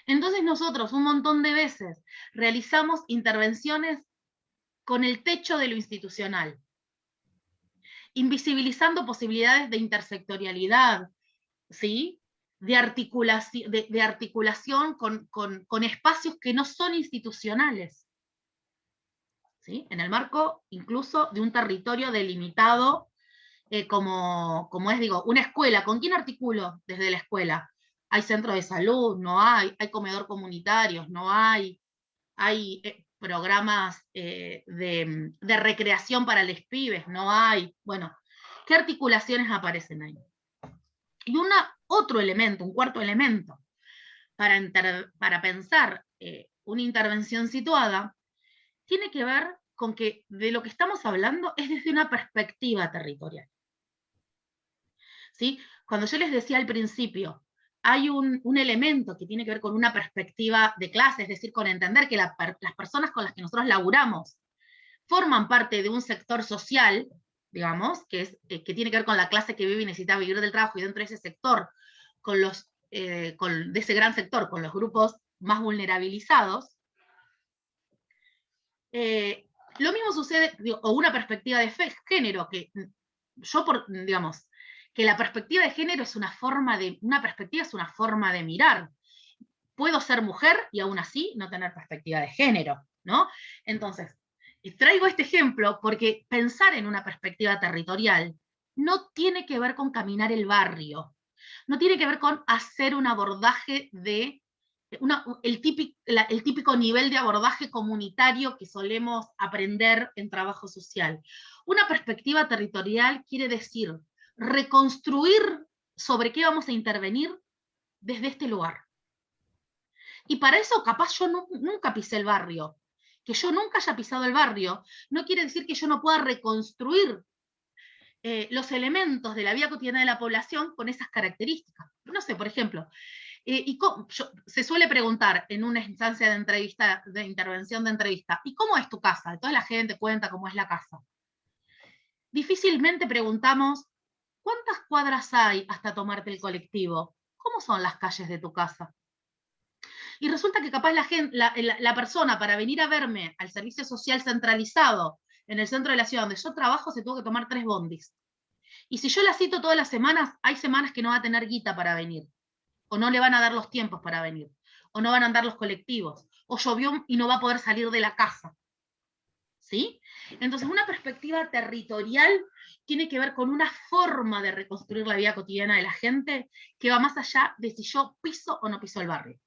Entonces nosotros un montón de veces realizamos intervenciones con el techo de lo institucional, invisibilizando posibilidades de intersectorialidad, ¿sí? de articulación con espacios que no son institucionales, ¿sí? En el marco incluso de un territorio delimitado como es, digo, una escuela. ¿Con quién articulo desde la escuela? ¿Hay centro de salud? No hay. ¿Hay comedor comunitarios? No hay. ¿Hay programas de recreación para los pibes? No hay. Bueno, ¿qué articulaciones aparecen ahí? Y otro elemento, un cuarto elemento, para pensar una intervención situada, tiene que ver con que de lo que estamos hablando es desde una perspectiva territorial. ¿Sí? Cuando yo les decía al principio, hay un elemento que tiene que ver con una perspectiva de clase, es decir, con entender que las personas con las que nosotros laburamos forman parte de un sector social, digamos, que tiene que ver con la clase que vive y necesita vivir del trabajo, y dentro de ese sector, de ese gran sector, con los grupos más vulnerabilizados. Lo mismo sucede, o una perspectiva de género, que yo, digamos, que la perspectiva de género es una forma de mirar. Puedo ser mujer y aún así no tener perspectiva de género, ¿no? Entonces, traigo este ejemplo porque pensar en una perspectiva territorial no tiene que ver con caminar el barrio, no tiene que ver con hacer un abordaje de el típico nivel de abordaje comunitario que solemos aprender en trabajo social. Una perspectiva territorial quiere decir reconstruir sobre qué vamos a intervenir desde este lugar. Y para eso capaz yo nunca pisé el barrio. Que yo nunca haya pisado el barrio no quiere decir que yo no pueda reconstruir los elementos de la vida cotidiana de la población con esas características. No sé, por ejemplo, se suele preguntar en una instancia de entrevista, de intervención de entrevista, ¿y cómo es tu casa? Toda la gente cuenta cómo es la casa. Difícilmente preguntamos, ¿cuántas cuadras hay hasta tomarte el colectivo? ¿Cómo son las calles de tu casa? Y resulta que capaz la persona para venir a verme al servicio social centralizado en el centro de la ciudad donde yo trabajo se tuvo que tomar 3 bondis. Y si yo la cito todas las semanas, hay semanas que no va a tener guita para venir, o no le van a dar los tiempos para venir, o no van a andar los colectivos, o llovió y no va a poder salir de la casa. ¿Sí? Entonces, una perspectiva territorial tiene que ver con una forma de reconstruir la vida cotidiana de la gente que va más allá de si yo piso o no piso el barrio.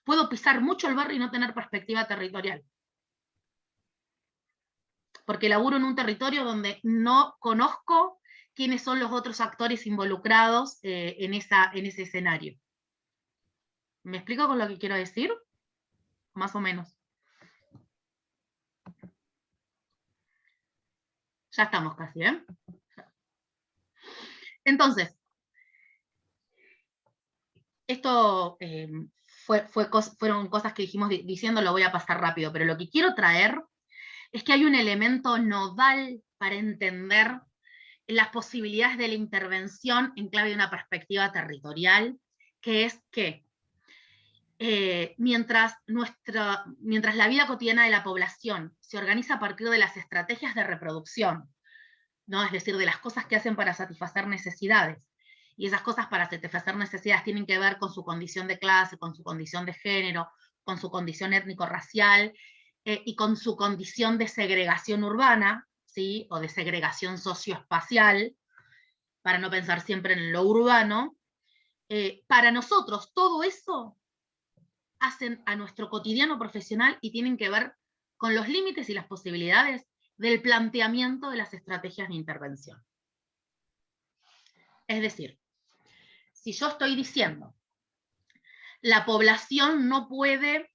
Puedo pisar mucho el barrio y no tener perspectiva territorial. Porque laburo en un territorio donde no conozco quiénes son los otros actores involucrados en ese escenario. ¿Me explico con lo que quiero decir? Más o menos. Ya estamos casi, ¿eh? Entonces, esto fueron cosas que dijimos diciendo, lo voy a pasar rápido, pero lo que quiero traer es que hay un elemento nodal para entender las posibilidades de la intervención en clave de una perspectiva territorial, que es que mientras la vida cotidiana de la población se organiza a partir de las estrategias de reproducción, ¿no? Es decir, de las cosas que hacen para satisfacer necesidades, y esas cosas para satisfacer necesidades tienen que ver con su condición de clase, con su condición de género, con su condición étnico-racial, y con su condición de segregación urbana, ¿sí? O de segregación socioespacial, para no pensar siempre en lo urbano. Para nosotros todo eso hacen a nuestro cotidiano profesional y tienen que ver con los límites y las posibilidades del planteamiento de las estrategias de intervención. Es decir, si yo estoy diciendo, la población no puede,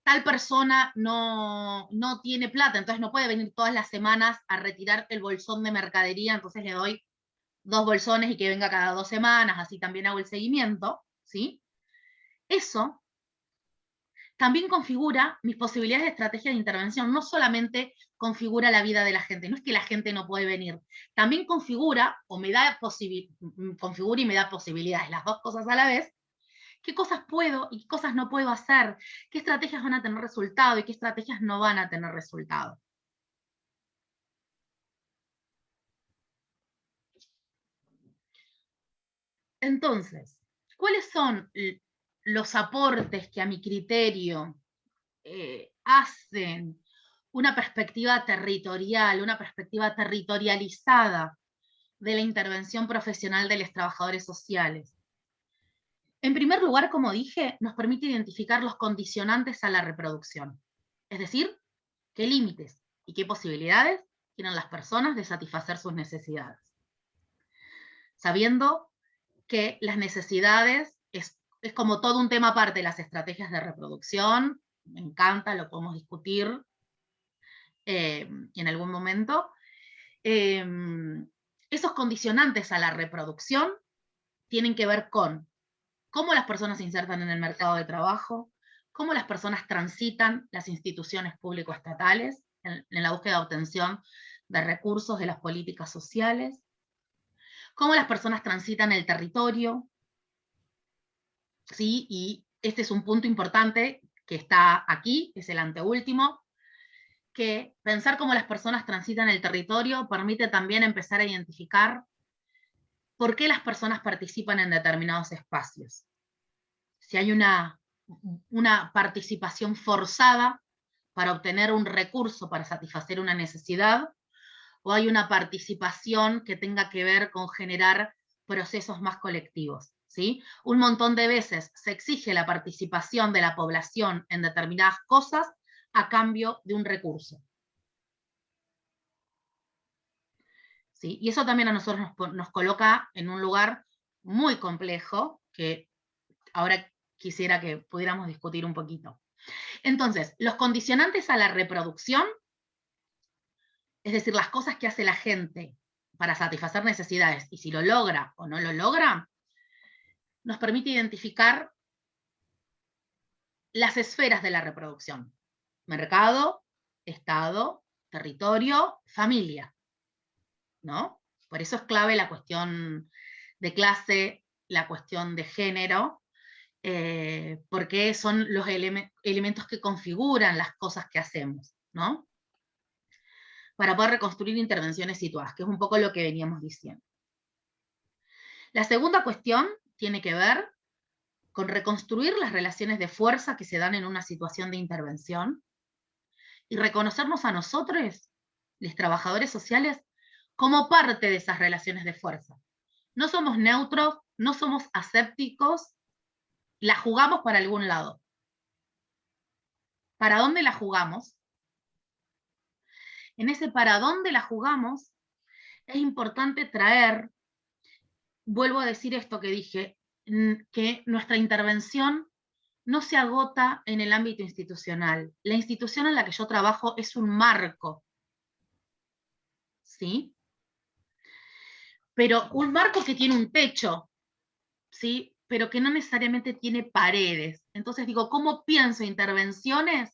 tal persona no tiene plata, entonces no puede venir todas las semanas a retirar el bolsón de mercadería, entonces le doy 2 bolsones y que venga cada 2 semanas, así también hago el seguimiento, ¿sí? Eso también configura mis posibilidades de estrategia de intervención, no solamente configura la vida de la gente, no es que la gente no puede venir, también configura y me da posibilidades, las dos cosas a la vez, qué cosas puedo y qué cosas no puedo hacer, qué estrategias van a tener resultado y qué estrategias no van a tener resultado. Entonces, ¿cuáles son los aportes que a mi criterio hacen una perspectiva territorial, una perspectiva territorializada de la intervención profesional de los trabajadores sociales? En primer lugar, como dije, nos permite identificar los condicionantes a la reproducción, es decir, qué límites y qué posibilidades tienen las personas de satisfacer sus necesidades. Sabiendo que las necesidades es como todo un tema aparte de las estrategias de reproducción, me encanta, lo podemos discutir en algún momento. Esos condicionantes a la reproducción tienen que ver con cómo las personas se insertan en el mercado de trabajo, cómo las personas transitan las instituciones público-estatales en la búsqueda de obtención de recursos de las políticas sociales, cómo las personas transitan el territorio, ¿sí? Y este es un punto importante que está aquí, es el anteúltimo, que pensar cómo las personas transitan el territorio permite también empezar a identificar por qué las personas participan en determinados espacios. Si hay una participación forzada para obtener un recurso para satisfacer una necesidad, o hay una participación que tenga que ver con generar procesos más colectivos, ¿sí? Un montón de veces se exige la participación de la población en determinadas cosas a cambio de un recurso, ¿sí? Y eso también a nosotros nos coloca en un lugar muy complejo que ahora quisiera que pudiéramos discutir un poquito. Entonces, los condicionantes a la reproducción, es decir, las cosas que hace la gente para satisfacer necesidades, y si lo logra o no lo logra, nos permite identificar las esferas de la reproducción: mercado, Estado, territorio, familia, ¿no? Por eso es clave la cuestión de clase, la cuestión de género, porque son los elementos que configuran las cosas que hacemos, ¿no? Para poder reconstruir intervenciones situadas, que es un poco lo que veníamos diciendo. La segunda cuestión tiene que ver con reconstruir las relaciones de fuerza que se dan en una situación de intervención y reconocernos a nosotros, los trabajadores sociales, como parte de esas relaciones de fuerza. No somos neutros, no somos asépticos, la jugamos para algún lado. ¿Para dónde la jugamos? En ese para dónde la jugamos es importante traer, vuelvo a decir esto que dije, que nuestra intervención no se agota en el ámbito institucional. La institución en la que yo trabajo es un marco, ¿sí? Pero un marco que tiene un techo, ¿sí? Pero que no necesariamente tiene paredes. Entonces digo, ¿cómo pienso intervenciones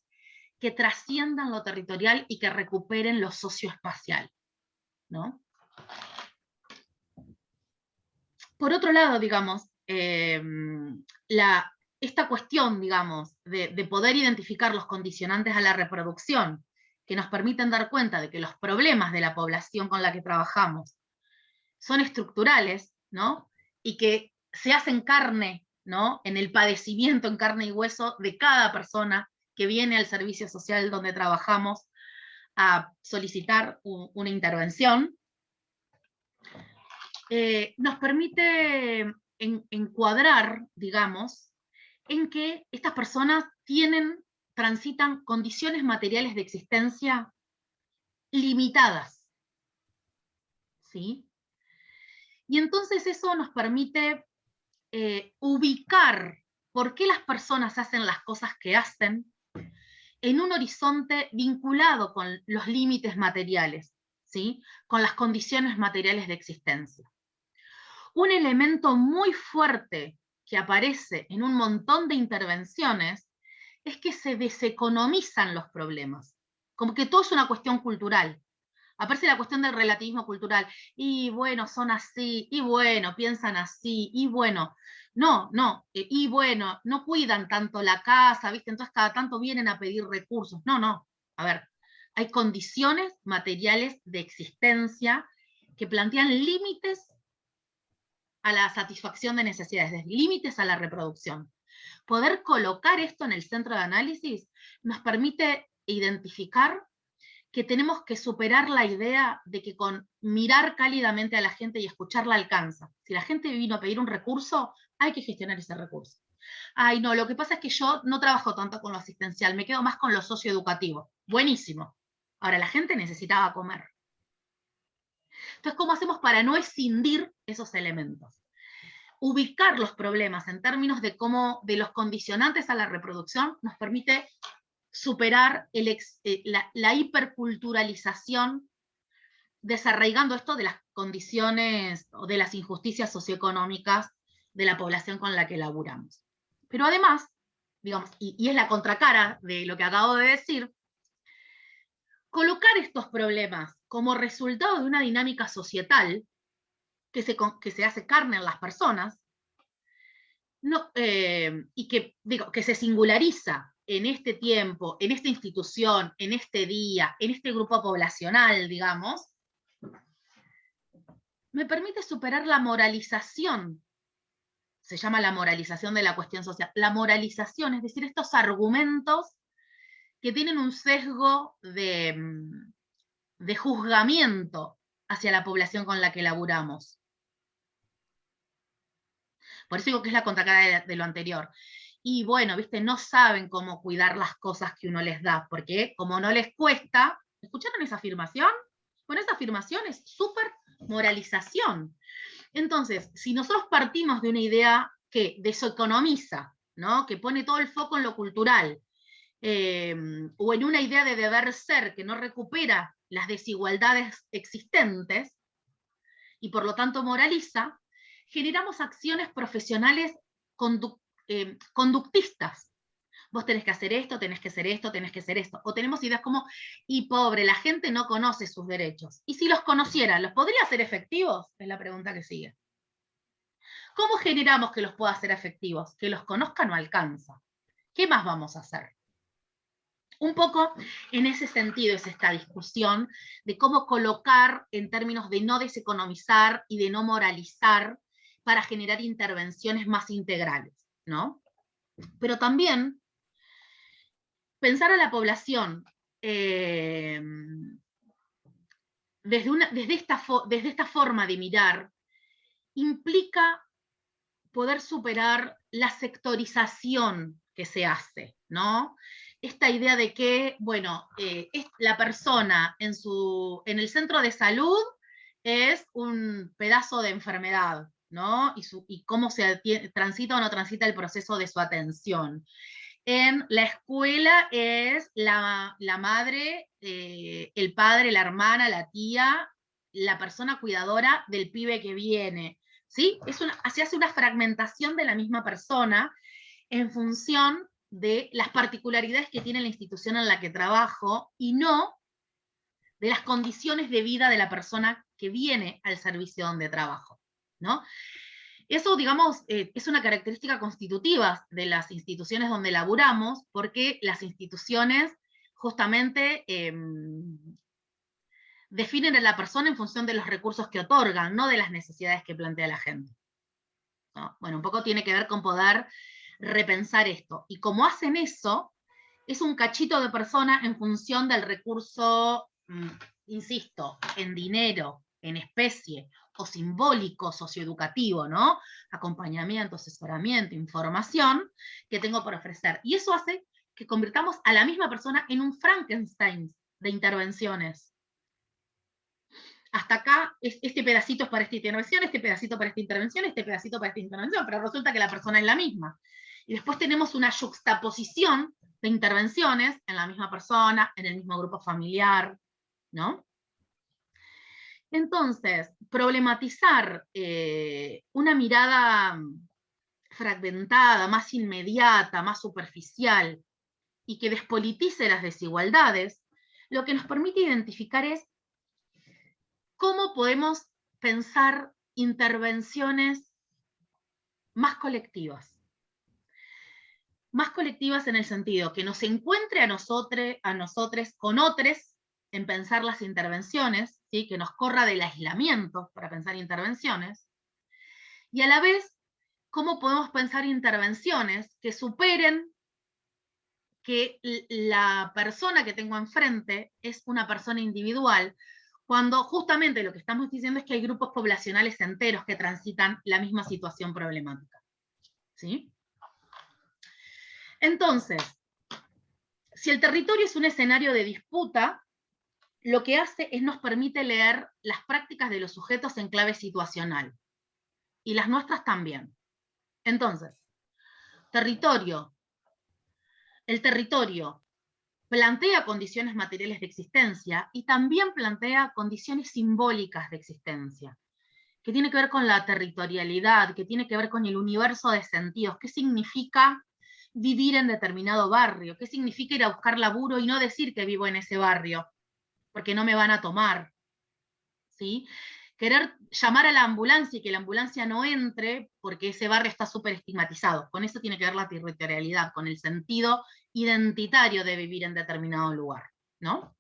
que trasciendan lo territorial y que recuperen lo socioespacial, ¿no? Por otro lado, digamos, esta cuestión, digamos, de poder identificar los condicionantes a la reproducción que nos permiten dar cuenta de que los problemas de la población con la que trabajamos son estructurales, ¿no? Y que se hacen carne, ¿no? En el padecimiento, en carne y hueso de cada persona que viene al servicio social donde trabajamos a solicitar una intervención, nos permite encuadrar, digamos, en que estas personas transitan condiciones materiales de existencia limitadas, ¿sí? Y entonces eso nos permite ubicar por qué las personas hacen las cosas que hacen en un horizonte vinculado con los límites materiales, ¿sí? Con las condiciones materiales de existencia. Un elemento muy fuerte que aparece en un montón de intervenciones es que se deseconomizan los problemas, como que todo es una cuestión cultural. Aparece la cuestión del relativismo cultural, y bueno, son así, y bueno, piensan así, y bueno, y bueno, no cuidan tanto la casa, ¿viste? Entonces cada tanto vienen a pedir recursos. No, a ver, hay condiciones materiales de existencia que plantean límites a la satisfacción de necesidades, límites a la reproducción. Poder colocar esto en el centro de análisis nos permite identificar que tenemos que superar la idea de que con mirar cálidamente a la gente y escucharla alcanza. Si la gente vino a pedir un recurso, hay que gestionar ese recurso. Ay, no, lo que pasa es que yo no trabajo tanto con lo asistencial, me quedo más con lo socioeducativo. Buenísimo. Ahora, la gente necesitaba comer. Entonces, ¿cómo hacemos para no escindir esos elementos? Ubicar los problemas en términos de los condicionantes a la reproducción nos permite superar la hiperculturalización, desarraigando esto de las condiciones o de las injusticias socioeconómicas de la población con la que laburamos. Pero además, digamos, y es la contracara de lo que acabo de decir, colocar estos problemas como resultado de una dinámica societal que se hace carne en las personas, y que se singulariza en este tiempo, en esta institución, en este día, en este grupo poblacional, digamos, me permite superar la moralización. Se llama la moralización de la cuestión social. La moralización, es decir, estos argumentos que tienen un sesgo de juzgamiento hacia la población con la que laburamos. Por eso digo que es la contracara de lo anterior. Y bueno, viste, no saben cómo cuidar las cosas que uno les da, porque como no les cuesta, ¿escucharon esa afirmación? Bueno, esa afirmación es súper moralización. Entonces, si nosotros partimos de una idea que deseconomiza, ¿no? Que pone todo el foco en lo cultural, o en una idea de deber ser que no recupera las desigualdades existentes, y por lo tanto moraliza, generamos acciones profesionales conductistas. Vos tenés que hacer esto, tenés que hacer esto, tenés que hacer esto. O tenemos ideas como, y pobre, la gente no conoce sus derechos. Y si los conociera, ¿los podría hacer efectivos? Es la pregunta que sigue. ¿Cómo generamos que los pueda hacer efectivos? Que los conozca no alcanza. ¿Qué más vamos a hacer? Un poco en ese sentido es esta discusión de cómo colocar en términos de no deseconomizar y de no moralizar para generar intervenciones más integrales, ¿no? Pero también pensar a la población desde esta forma de mirar implica poder superar la sectorización que se hace, ¿no? Esta idea de que, bueno, la persona en el centro de salud es un pedazo de enfermedad, ¿no? Y cómo se transita o no transita el proceso de su atención. En la escuela es la madre, el padre, la hermana, la tía, la persona cuidadora del pibe que viene. ¿sí? Se hace una fragmentación de la misma persona en función de las particularidades que tiene la institución en la que trabajo y no de las condiciones de vida de la persona que viene al servicio donde trabajo, ¿no? Eso, digamos, es una característica constitutiva de las instituciones donde laburamos, porque las instituciones justamente definen a la persona en función de los recursos que otorgan, no de las necesidades que plantea la gente, ¿no? Bueno, un poco tiene que ver con poder repensar esto. Y como hacen eso, es un cachito de persona en función del recurso, insisto, en dinero, en especie, o simbólico, socioeducativo, ¿no? Acompañamiento, asesoramiento, información que tengo por ofrecer. Y eso hace que convirtamos a la misma persona en un Frankenstein de intervenciones. Hasta acá, este pedacito es para esta intervención, este pedacito para esta intervención, este pedacito para esta intervención, pero resulta que la persona es la misma. Y después tenemos una yuxtaposición de intervenciones en la misma persona, en el mismo grupo familiar, ¿no? Entonces, problematizar una mirada fragmentada, más inmediata, más superficial, y que despolitice las desigualdades, lo que nos permite identificar es cómo podemos pensar intervenciones más colectivas. Más colectivas en el sentido que nos encuentre a nosotros con otros en pensar las intervenciones, ¿sí? Que nos corra del aislamiento para pensar intervenciones, y a la vez, cómo podemos pensar intervenciones que superen que la persona que tengo enfrente es una persona individual, cuando justamente lo que estamos diciendo es que hay grupos poblacionales enteros que transitan la misma situación problemática, ¿sí? Entonces, si el territorio es un escenario de disputa, lo que hace es nos permite leer las prácticas de los sujetos en clave situacional, y las nuestras también. Entonces, el territorio plantea condiciones materiales de existencia y también plantea condiciones simbólicas de existencia, que tiene que ver con la territorialidad, que tiene que ver con el universo de sentidos. ¿Qué significa vivir en determinado barrio? ¿Qué significa ir a buscar laburo y no decir que vivo en ese barrio? Porque no me van a tomar, ¿sí? Querer llamar a la ambulancia y que la ambulancia no entre porque ese barrio está súper estigmatizado. Con eso tiene que ver la territorialidad, con el sentido identitario de vivir en determinado lugar, ¿no?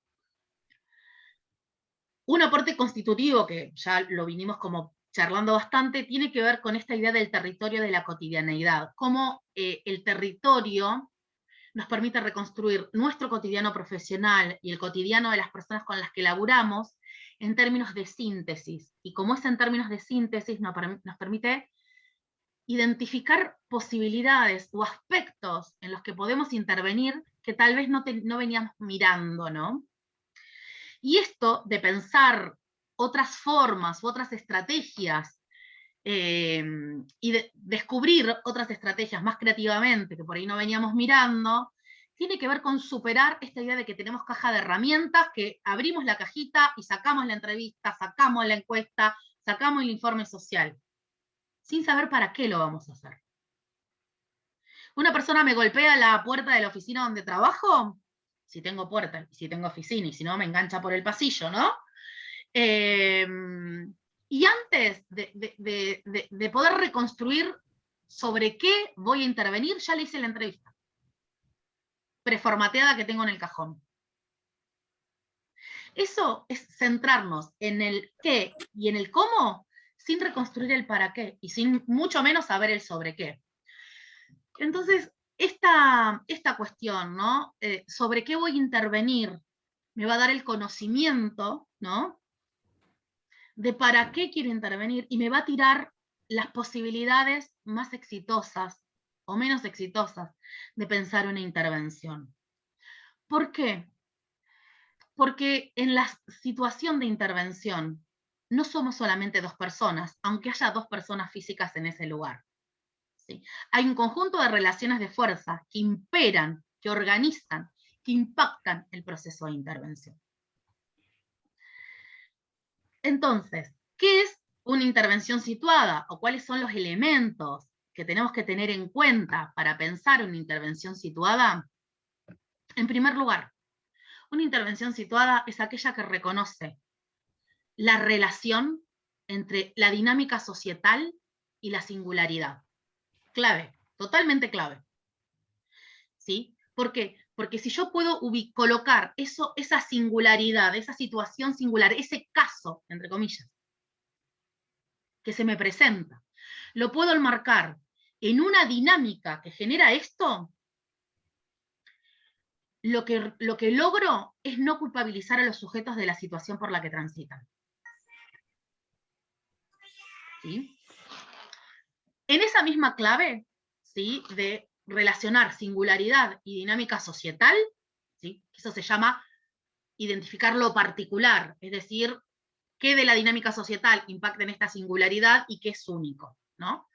Un aporte constitutivo, que ya lo vinimos como charlando bastante, tiene que ver con esta idea del territorio de la cotidianeidad, cómo el territorio nos permite reconstruir nuestro cotidiano profesional y el cotidiano de las personas con las que laburamos en términos de síntesis. Y como es en términos de síntesis, nos permite identificar posibilidades o aspectos en los que podemos intervenir que tal vez no veníamos mirando, ¿no? Y esto de pensar otras formas u otras estrategias y descubrir otras estrategias más creativamente que por ahí no veníamos mirando, tiene que ver con superar esta idea de que tenemos caja de herramientas, que abrimos la cajita y sacamos la entrevista, sacamos la encuesta, sacamos el informe social, sin saber para qué lo vamos a hacer. Una persona me golpea la puerta de la oficina donde trabajo, si tengo puerta, si tengo oficina, y si no me engancha por el pasillo, ¿no? Y antes de poder reconstruir sobre qué voy a intervenir, ya le hice la entrevista preformateada que tengo en el cajón. Eso es centrarnos en el qué y en el cómo, sin reconstruir el para qué, y sin mucho menos saber el sobre qué. Entonces, esta cuestión, ¿no? Sobre qué voy a intervenir, me va a dar el conocimiento, ¿no? De para qué quiero intervenir, y me va a tirar las posibilidades más exitosas o menos exitosas de pensar una intervención. ¿Por qué? Porque en la situación de intervención no somos solamente dos personas, aunque haya dos personas físicas en ese lugar. ¿Sí? Hay un conjunto de relaciones de fuerza que imperan, que organizan, que impactan el proceso de intervención. Entonces, ¿qué es una intervención situada o cuáles son los elementos que tenemos que tener en cuenta para pensar una intervención situada, en primer lugar, una intervención situada es aquella que reconoce la relación entre la dinámica societal y la singularidad. Clave, totalmente clave. ¿Sí? ¿Por qué? Porque si yo puedo colocar esa singularidad, esa situación singular, ese caso, entre comillas, que se me presenta, lo puedo enmarcar en una dinámica que genera esto, lo que logro es no culpabilizar a los sujetos de la situación por la que transitan. ¿Sí? En esa misma clave, ¿sí?, de relacionar singularidad y dinámica societal, ¿sí?, eso se llama identificar lo particular, es decir, qué de la dinámica societal impacta en esta singularidad y qué es único, ¿no?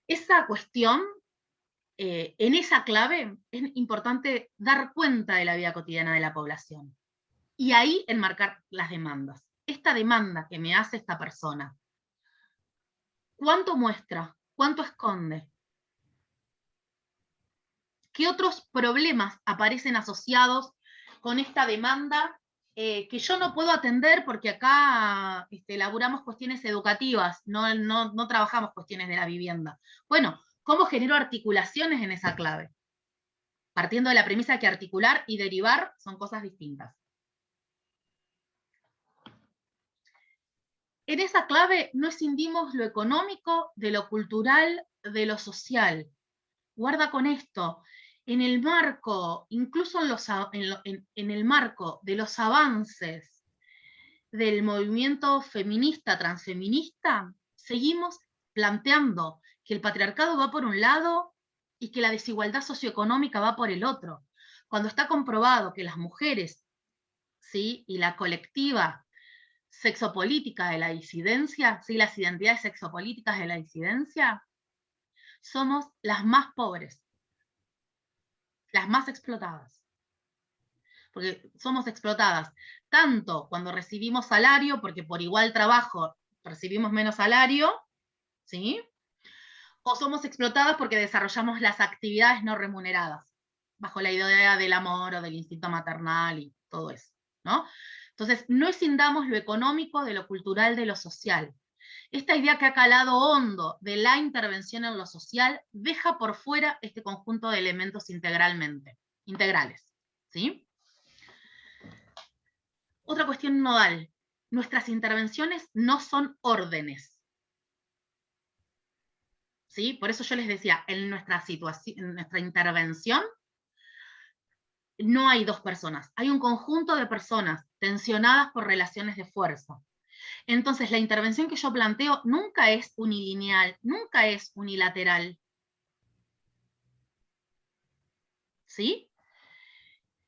Esa cuestión, en esa clave, es importante dar cuenta de la vida cotidiana de la población. Y ahí enmarcar las demandas. Esta demanda que me hace esta persona, ¿cuánto muestra? ¿Cuánto esconde? ¿Qué otros problemas aparecen asociados con esta demanda que yo no puedo atender porque acá elaboramos cuestiones educativas, no trabajamos cuestiones de la vivienda? Bueno, ¿cómo genero articulaciones en esa clave? Partiendo de la premisa que articular y derivar son cosas distintas. En esa clave no escindimos lo económico de lo cultural, de lo social. Guarda con esto. En el marco, incluso en el marco de los avances del movimiento feminista, transfeminista, seguimos planteando que el patriarcado va por un lado y que la desigualdad socioeconómica va por el otro. Cuando está comprobado que las mujeres, ¿sí?, y la colectiva sexopolítica de la disidencia, ¿sí?, las identidades sexopolíticas de la disidencia, somos las más pobres, las más explotadas. Porque somos explotadas tanto cuando recibimos salario, porque por igual trabajo recibimos menos salario, ¿sí? O somos explotadas porque desarrollamos las actividades no remuneradas, bajo la idea del amor o del instinto maternal y todo eso, ¿no? Entonces, no escindamos lo económico de lo cultural, de lo social. Esta idea que ha calado hondo de la intervención en lo social deja por fuera este conjunto de elementos integrales, ¿sí? Otra cuestión nodal. Nuestras intervenciones no son órdenes. ¿Sí? Por eso yo les decía, en nuestra intervención no hay dos personas, hay un conjunto de personas tensionadas por relaciones de fuerza. Entonces, la intervención que yo planteo nunca es unilineal, nunca es unilateral. ¿Sí?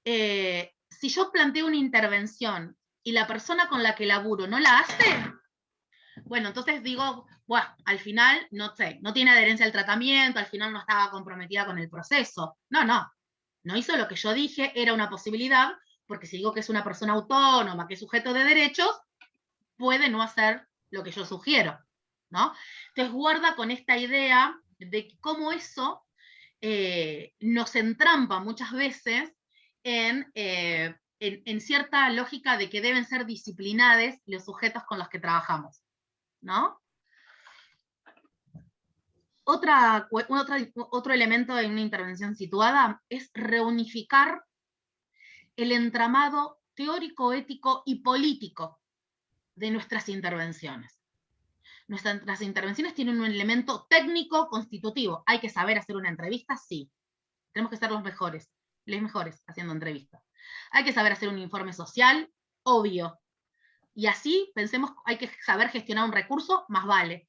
Si yo planteo una intervención y la persona con la que laburo no la hace, bueno, entonces digo, bueno, al final, no sé, no tiene adherencia al tratamiento, al final no estaba comprometida con el proceso. No hizo lo que yo dije, era una posibilidad, porque si digo que es una persona autónoma, que es sujeto de derechos, puede no hacer lo que yo sugiero, ¿no? Entonces guarda con esta idea de cómo eso nos entrampa muchas veces en cierta lógica de que deben ser disciplinados los sujetos con los que trabajamos, ¿no? Otro elemento de una intervención situada es reunificar el entramado teórico, ético y político de nuestras intervenciones. Nuestras intervenciones tienen un elemento técnico constitutivo. ¿Hay que saber hacer una entrevista? Sí. Tenemos que ser los mejores haciendo entrevistas. ¿Hay que saber hacer un informe social? Obvio. Y así, pensemos, hay que saber gestionar un recurso, más vale.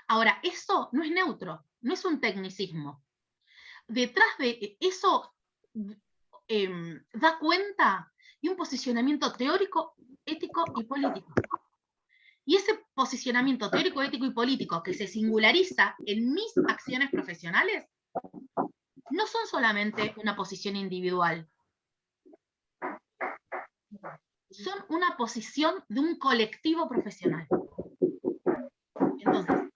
Ahora, eso no es neutro, no es un tecnicismo. Detrás de eso da cuenta de un posicionamiento teórico, ético y político. Y ese posicionamiento teórico, ético y político que se singulariza en mis acciones profesionales no son solamente una posición individual. Son una posición de un colectivo profesional. Entonces,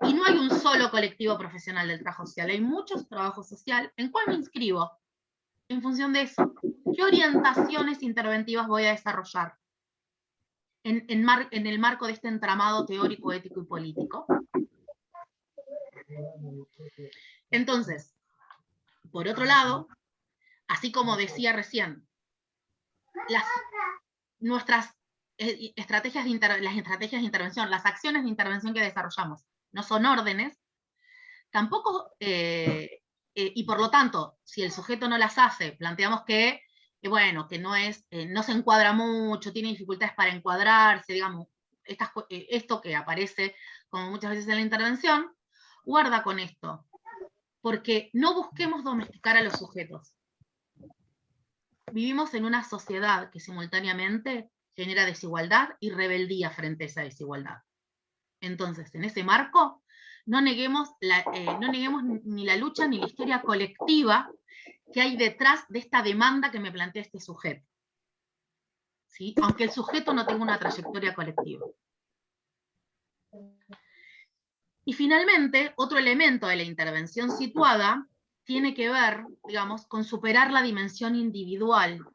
y no hay un solo colectivo profesional del trabajo social, hay muchos trabajos social. ¿En cuál me inscribo? En función de eso, ¿qué orientaciones interventivas voy a desarrollar en el marco de este entramado teórico, ético y político? Entonces, por otro lado, así como decía recién, nuestras estrategias de intervención, las acciones de intervención que desarrollamos, no son órdenes, tampoco, y por lo tanto, si el sujeto no las hace, planteamos que bueno, que no se encuadra mucho, tiene dificultades para encuadrarse, digamos, esto que aparece como muchas veces en la intervención, guarda con esto, porque no busquemos domesticar a los sujetos. Vivimos en una sociedad que simultáneamente genera desigualdad y rebeldía frente a esa desigualdad. Entonces, en ese marco, no neguemos ni la lucha ni la historia colectiva que hay detrás de esta demanda que me plantea este sujeto. ¿Sí? Aunque el sujeto no tenga una trayectoria colectiva. Y finalmente, otro elemento de la intervención situada tiene que ver, digamos, con superar la dimensión individual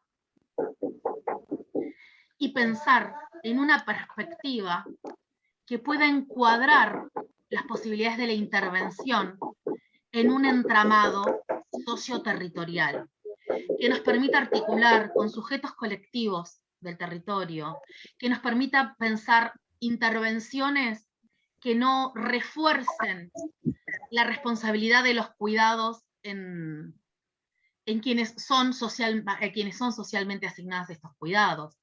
y pensar en una perspectiva que pueda encuadrar las posibilidades de la intervención en un entramado socioterritorial, que nos permita articular con sujetos colectivos del territorio, que nos permita pensar intervenciones que no refuercen la responsabilidad de los cuidados en quienes son socialmente asignadas a estos cuidados,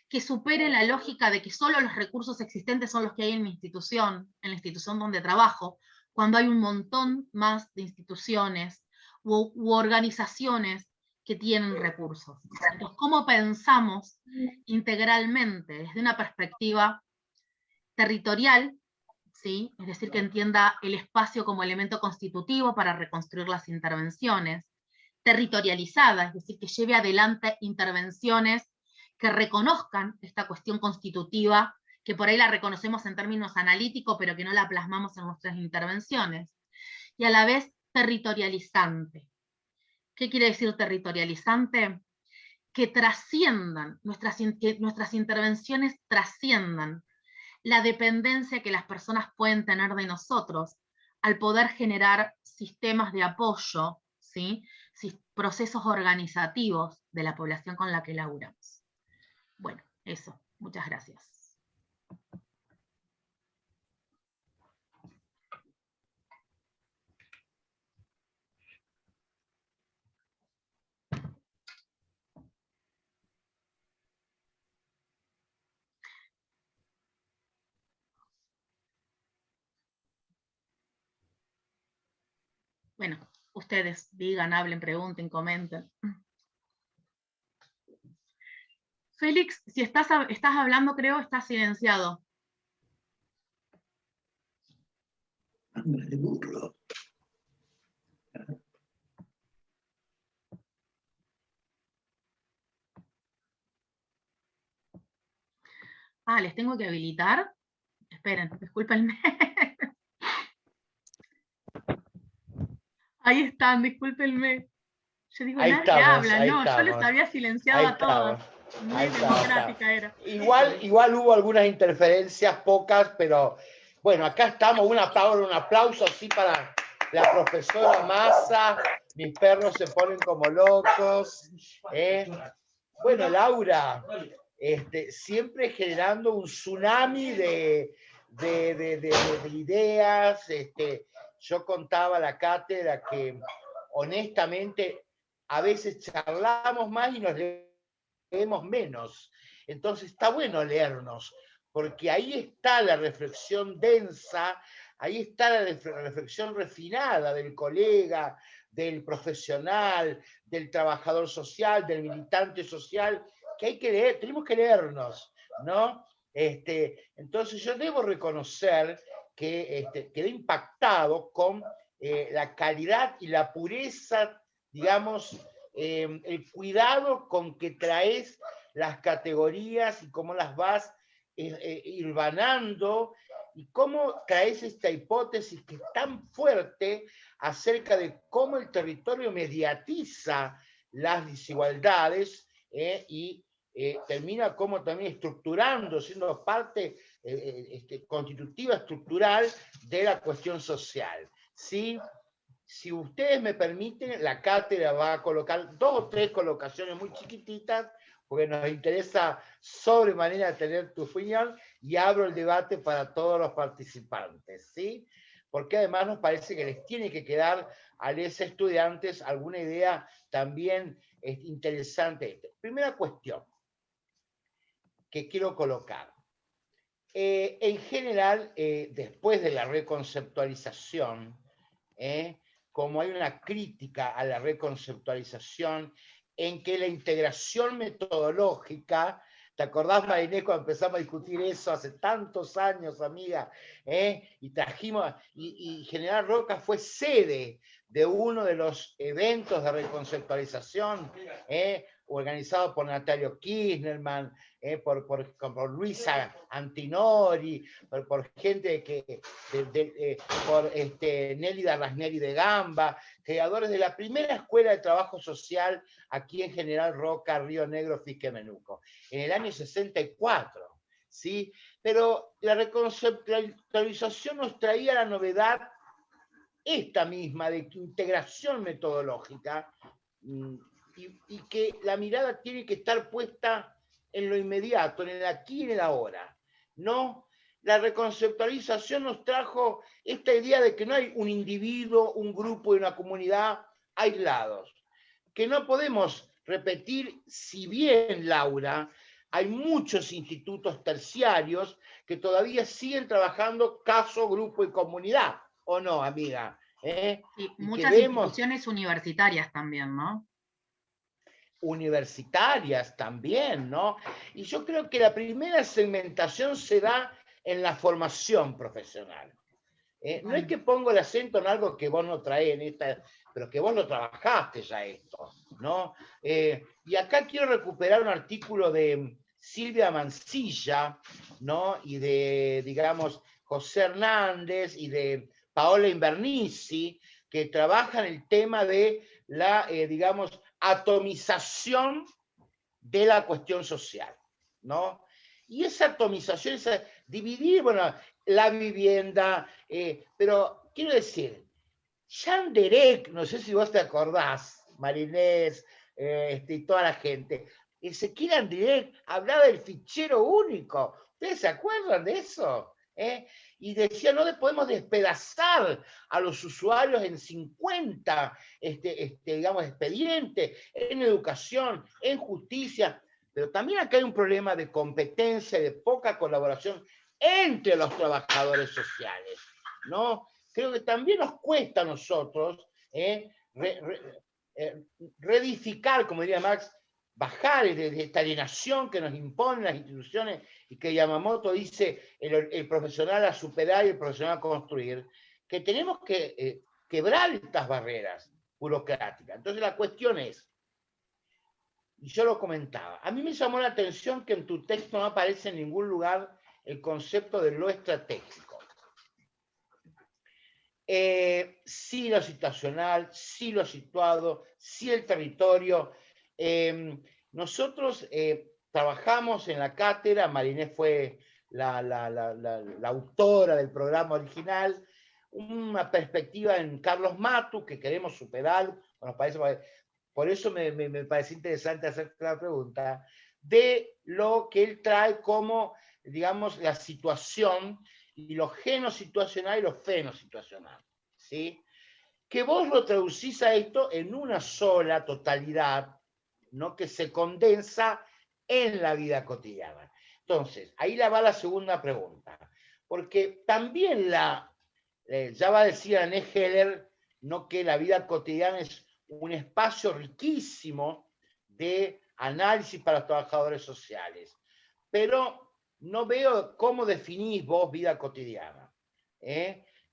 que supere la lógica de que solo los recursos existentes son los que hay en mi institución, en la institución donde trabajo, cuando hay un montón más de instituciones u organizaciones que tienen recursos. Entonces, ¿cómo pensamos integralmente desde una perspectiva territorial? ¿Sí? Es decir, que entienda el espacio como elemento constitutivo para reconstruir las intervenciones, territorializada, es decir, que lleve adelante intervenciones que reconozcan esta cuestión constitutiva, que por ahí la reconocemos en términos analíticos, pero que no la plasmamos en nuestras intervenciones, y a la vez territorializante. ¿Qué quiere decir territorializante? Que trasciendan, que nuestras intervenciones trasciendan la dependencia que las personas pueden tener de nosotros al poder generar sistemas de apoyo, ¿sí? Procesos organizativos de la población con la que laburamos. Bueno, eso. Muchas gracias. Bueno, ustedes digan, hablen, pregunten, comenten. Félix, si estás hablando, creo, estás silenciado. Me burlo. Ah, ¿les tengo que habilitar? Esperen, discúlpenme. Ahí están, discúlpenme. Yo digo, Ahí nadie estamos, habla, ahí no, yo estamos. les había silenciado Ahí a todos. Muy democrática era. Igual hubo algunas interferencias, pocas, pero bueno, acá estamos. Un aplauso así para la profesora Massa. Mis perros se ponen como locos. Bueno, Laura, siempre generando un tsunami de ideas. Yo contaba a la cátedra que honestamente a veces charlamos más y nos leemos menos. Entonces está bueno leernos, porque ahí está la reflexión densa, ahí está la reflexión refinada del colega, del profesional, del trabajador social, del militante social, que hay que leer, tenemos que leernos, ¿no? Entonces yo debo reconocer que quedé impactado con la calidad y la pureza, digamos, el cuidado con que traes las categorías y cómo las vas hilvanando y cómo traes esta hipótesis que es tan fuerte acerca de cómo el territorio mediatiza las desigualdades y termina como también estructurando, siendo parte constitutiva estructural de la cuestión social. ¿Sí? Si ustedes me permiten, la cátedra va a colocar 2 o 3 colocaciones muy chiquititas, porque nos interesa sobremanera tener tu opinión, y abro el debate para todos los participantes, ¿sí? Porque además nos parece que les tiene que quedar a los estudiantes alguna idea también interesante. Primera cuestión que quiero colocar. En general, después de la reconceptualización, como hay una crítica a la reconceptualización, en que la integración metodológica, ¿te acordás, Marinés, cuando empezamos a discutir eso hace tantos años, amiga? Y trajimos, y General Roca fue sede de uno de los eventos de reconceptualización, organizado por Natalio Kirchnerman, por Luisa Antinori, por gente por Nelly Darrasneri de Gamba, creadores de la primera escuela de trabajo social aquí en General Roca, Río Negro, Fisquemenuco, en el año 64, ¿sí? Pero la reconceptualización nos traía la novedad esta misma de integración metodológica, y que la mirada tiene que estar puesta en lo inmediato, en el aquí y en el ahora, ¿no? La reconceptualización nos trajo esta idea de que no hay un individuo, un grupo y una comunidad aislados, que no podemos repetir, si bien, Laura, hay muchos institutos terciarios que todavía siguen trabajando caso, grupo y comunidad, ¿o no, amiga? Y muchas instituciones universitarias también, ¿no? Universitarias también, ¿no? Y yo creo que la primera segmentación se da en la formación profesional. No es que pongo el acento en algo que vos no traés en esta, pero que vos lo trabajaste ya esto, ¿no? Y acá quiero recuperar un artículo de Silvia Mancilla, ¿no? Y de, digamos, José Hernández y de Paola Invernici, que trabajan el tema de la, digamos, atomización de la cuestión social, ¿no? Y esa atomización, esa dividir, bueno, la vivienda, pero quiero decir, Jean Derek, no sé si vos te acordás, Marinés, y toda la gente, Ezequiel Anderek hablaba del fichero único. ¿Ustedes se acuerdan de eso? Y decía, no podemos despedazar a los usuarios en 50, digamos, expedientes, en educación, en justicia, pero también acá hay un problema de competencia y de poca colaboración entre los trabajadores sociales, ¿no? Creo que también nos cuesta a nosotros reedificar, como diría Marx, bajar de esta alienación que nos imponen las instituciones y que Yamamoto dice el profesional a superar y el profesional a construir, que tenemos que quebrar estas barreras burocráticas. Entonces la cuestión es, y yo lo comentaba, a mí me llamó la atención que en tu texto no aparece en ningún lugar el concepto de lo estratégico. Sí lo situacional, sí lo situado, sí el territorio. Nosotros trabajamos en la cátedra, Marinés fue la autora del programa original, una perspectiva en Carlos Matu, que queremos superar, nos parece, por eso me parece interesante hacerte la pregunta, de lo que él trae como, digamos, la situación y lo genosituacional y lo fenosituacional, ¿sí? Que vos lo traducís a esto en una sola totalidad, ¿no? Que se condensa en la vida cotidiana. Entonces, ahí va la segunda pregunta, porque también ya va a decir Anne Heller, ¿no? Que la vida cotidiana es un espacio riquísimo de análisis para los trabajadores sociales, pero no veo cómo definís vos vida cotidiana.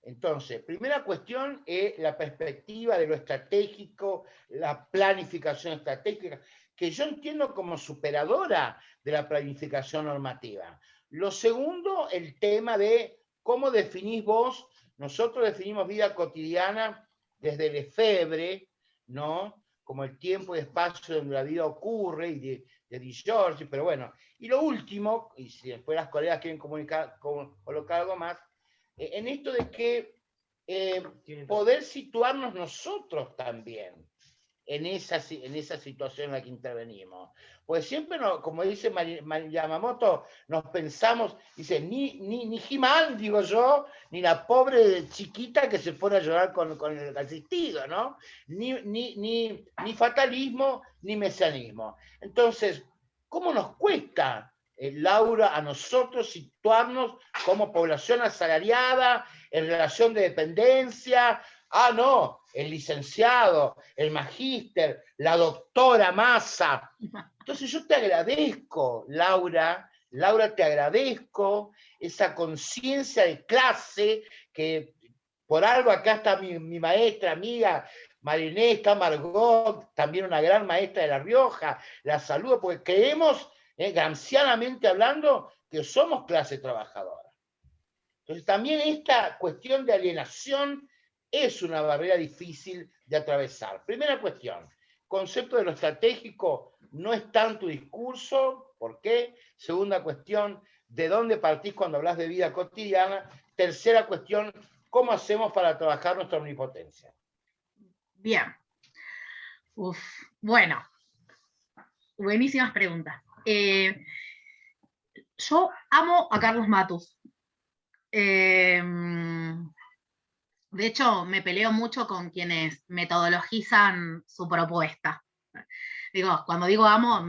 Entonces, primera cuestión es la perspectiva de lo estratégico, la planificación estratégica, que yo entiendo como superadora de la planificación normativa. Lo segundo, el tema de ¿cómo definís vos? Nosotros definimos vida cotidiana desde el Lefebvre, ¿no? Como el tiempo y espacio donde la vida ocurre, y de Di Giorgi, pero bueno. Y lo último, y si después las colegas quieren colocar algo más, en esto de que poder situarnos nosotros también en esa situación en la que intervenimos. Pues siempre, como dice Yamamoto, nos pensamos, dice, ni He-Man, digo yo, ni la pobre chiquita que se pone a llorar con el asistido, ¿no? Ni fatalismo, ni mesianismo. Entonces, ¿cómo nos cuesta, Laura, a nosotros situarnos como población asalariada, en relación de dependencia? Ah, no, el licenciado, el magíster, la doctora Massa. Entonces yo te agradezco, Laura, te agradezco esa conciencia de clase que por algo acá está mi maestra, amiga, Marinés, está Margot, también una gran maestra de La Rioja, la saludo porque creemos, gramscianamente hablando, que somos clase trabajadora. Entonces también esta cuestión de alienación es una barrera difícil de atravesar. Primera cuestión, concepto de lo estratégico no está en tu discurso, ¿por qué? Segunda cuestión, ¿de dónde partís cuando hablas de vida cotidiana? Tercera cuestión, ¿cómo hacemos para trabajar nuestra omnipotencia? Bien. Bueno, buenísimas preguntas. Yo amo a Carlos Matus. De hecho, me peleo mucho con quienes metodologizan su propuesta. Digo, cuando digo amo,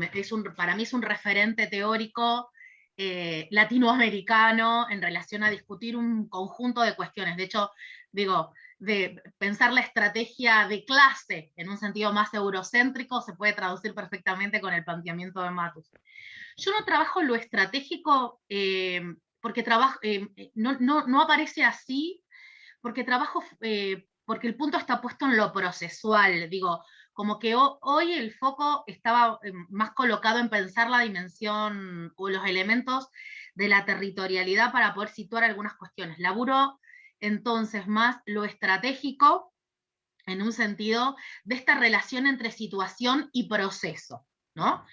para mí es un referente teórico latinoamericano en relación a discutir un conjunto de cuestiones. De hecho, digo, de pensar la estrategia de clase en un sentido más eurocéntrico se puede traducir perfectamente con el planteamiento de Matus. Yo no trabajo lo estratégico porque no aparece así, porque trabajo, porque el punto está puesto en lo procesual, digo, como que hoy el foco estaba más colocado en pensar la dimensión o los elementos de la territorialidad para poder situar algunas cuestiones. Laburo entonces más lo estratégico en un sentido de esta relación entre situación y proceso, ¿no?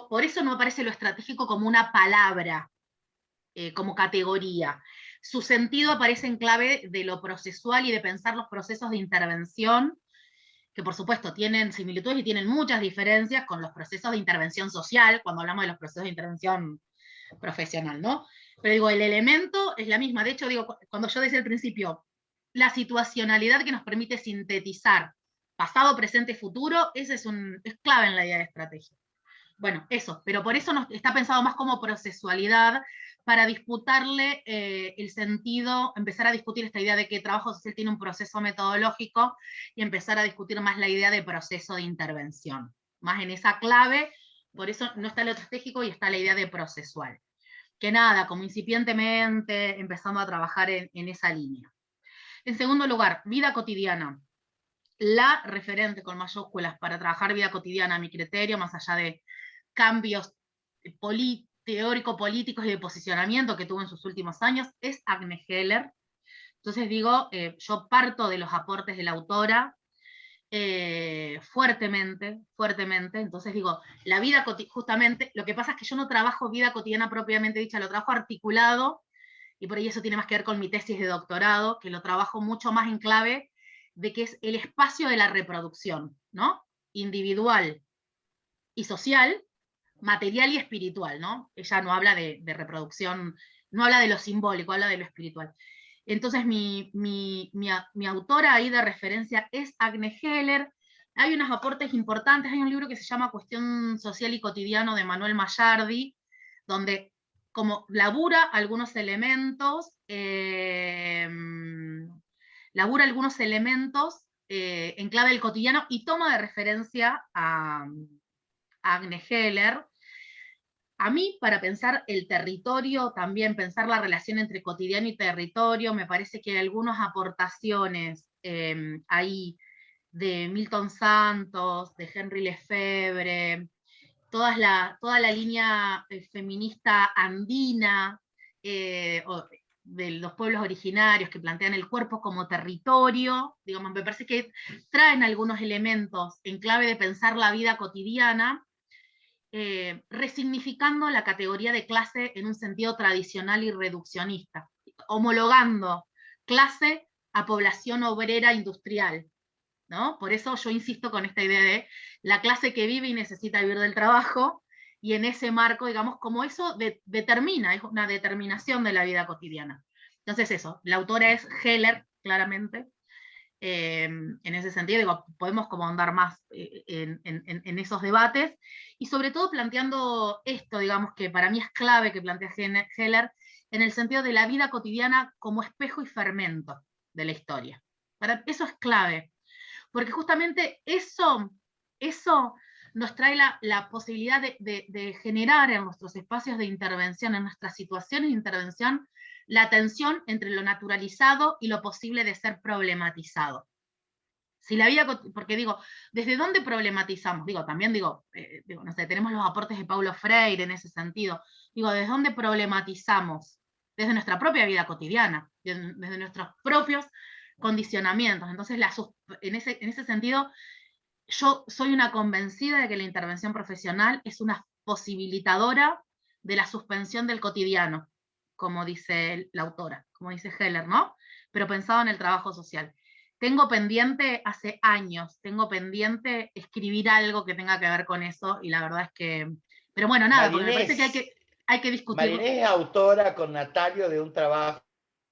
Por eso no aparece lo estratégico como una palabra, como categoría. Su sentido aparece en clave de lo procesual y de pensar los procesos de intervención, que por supuesto tienen similitudes y tienen muchas diferencias con los procesos de intervención social, cuando hablamos de los procesos de intervención profesional, ¿no? Pero digo, el elemento es la misma. De hecho, digo, cuando yo decía al principio, la situacionalidad que nos permite sintetizar pasado, presente, futuro, ese es clave en la idea de estrategia. Bueno, eso, pero por eso está pensado más como procesualidad, para disputarle el sentido, empezar a discutir esta idea de que trabajo social tiene un proceso metodológico y empezar a discutir más la idea de proceso de intervención. Más en esa clave, por eso no está lo estratégico y está la idea de procesual. Que nada, como incipientemente empezando a trabajar en esa línea. En segundo lugar, vida cotidiana. La referente con mayúsculas para trabajar vida cotidiana, a mi criterio, más allá de cambios teórico-políticos y de posicionamiento que tuvo en sus últimos años, es Agne Heller. Entonces digo, yo parto de los aportes de la autora fuertemente, entonces digo, la vida justamente, lo que pasa es que yo no trabajo vida cotidiana propiamente dicha, lo trabajo articulado, y por ahí eso tiene más que ver con mi tesis de doctorado, que lo trabajo mucho más en clave de que es el espacio de la reproducción, ¿no? Individual y social, material y espiritual, ¿no? Ella no habla de reproducción, no habla de lo simbólico, habla de lo espiritual. Entonces mi autora ahí de referencia es Agne Heller. Hay unos aportes importantes, hay un libro que se llama Cuestión Social y Cotidiano de Manuel Mayardi, donde como labura algunos elementos, en clave del cotidiano y toma de referencia a Agne Heller. A mí, para pensar el territorio, también pensar la relación entre cotidiano y territorio, me parece que hay algunas aportaciones ahí de Milton Santos, de Henry Lefebvre, toda la línea feminista andina, de los pueblos originarios que plantean el cuerpo como territorio, digamos, me parece que traen algunos elementos en clave de pensar la vida cotidiana, resignificando la categoría de clase en un sentido tradicional y reduccionista, homologando clase a población obrera industrial, ¿no? Por eso yo insisto con esta idea de la clase que vive y necesita vivir del trabajo, y en ese marco, digamos, como eso determina, es una determinación de la vida cotidiana. Entonces eso, la autora es Heller, claramente, en ese sentido, digo, podemos como andar más en esos debates, y sobre todo planteando esto, digamos, que para mí es clave que plantea Heller, en el sentido de la vida cotidiana como espejo y fermento de la historia. Eso es clave, porque justamente eso nos trae la posibilidad de generar en nuestros espacios de intervención, en nuestras situaciones de intervención, la tensión entre lo naturalizado y lo posible de ser problematizado. Si la vida, porque digo, ¿desde dónde problematizamos? También digo, no sé, tenemos los aportes de Paulo Freire en ese sentido. Digo, ¿desde dónde problematizamos? Desde nuestra propia vida cotidiana, desde nuestros propios condicionamientos. Entonces, en ese sentido, yo soy una convencida de que la intervención profesional es una posibilitadora de la suspensión del cotidiano, como dice la autora, como dice Heller, ¿no? Pero pensado en el trabajo social. Tengo pendiente, hace años, escribir algo que tenga que ver con eso, y la verdad es que... Pero bueno, nada, porque me parece que hay que discutir. Marinés es autora con Natalio de un trabajo,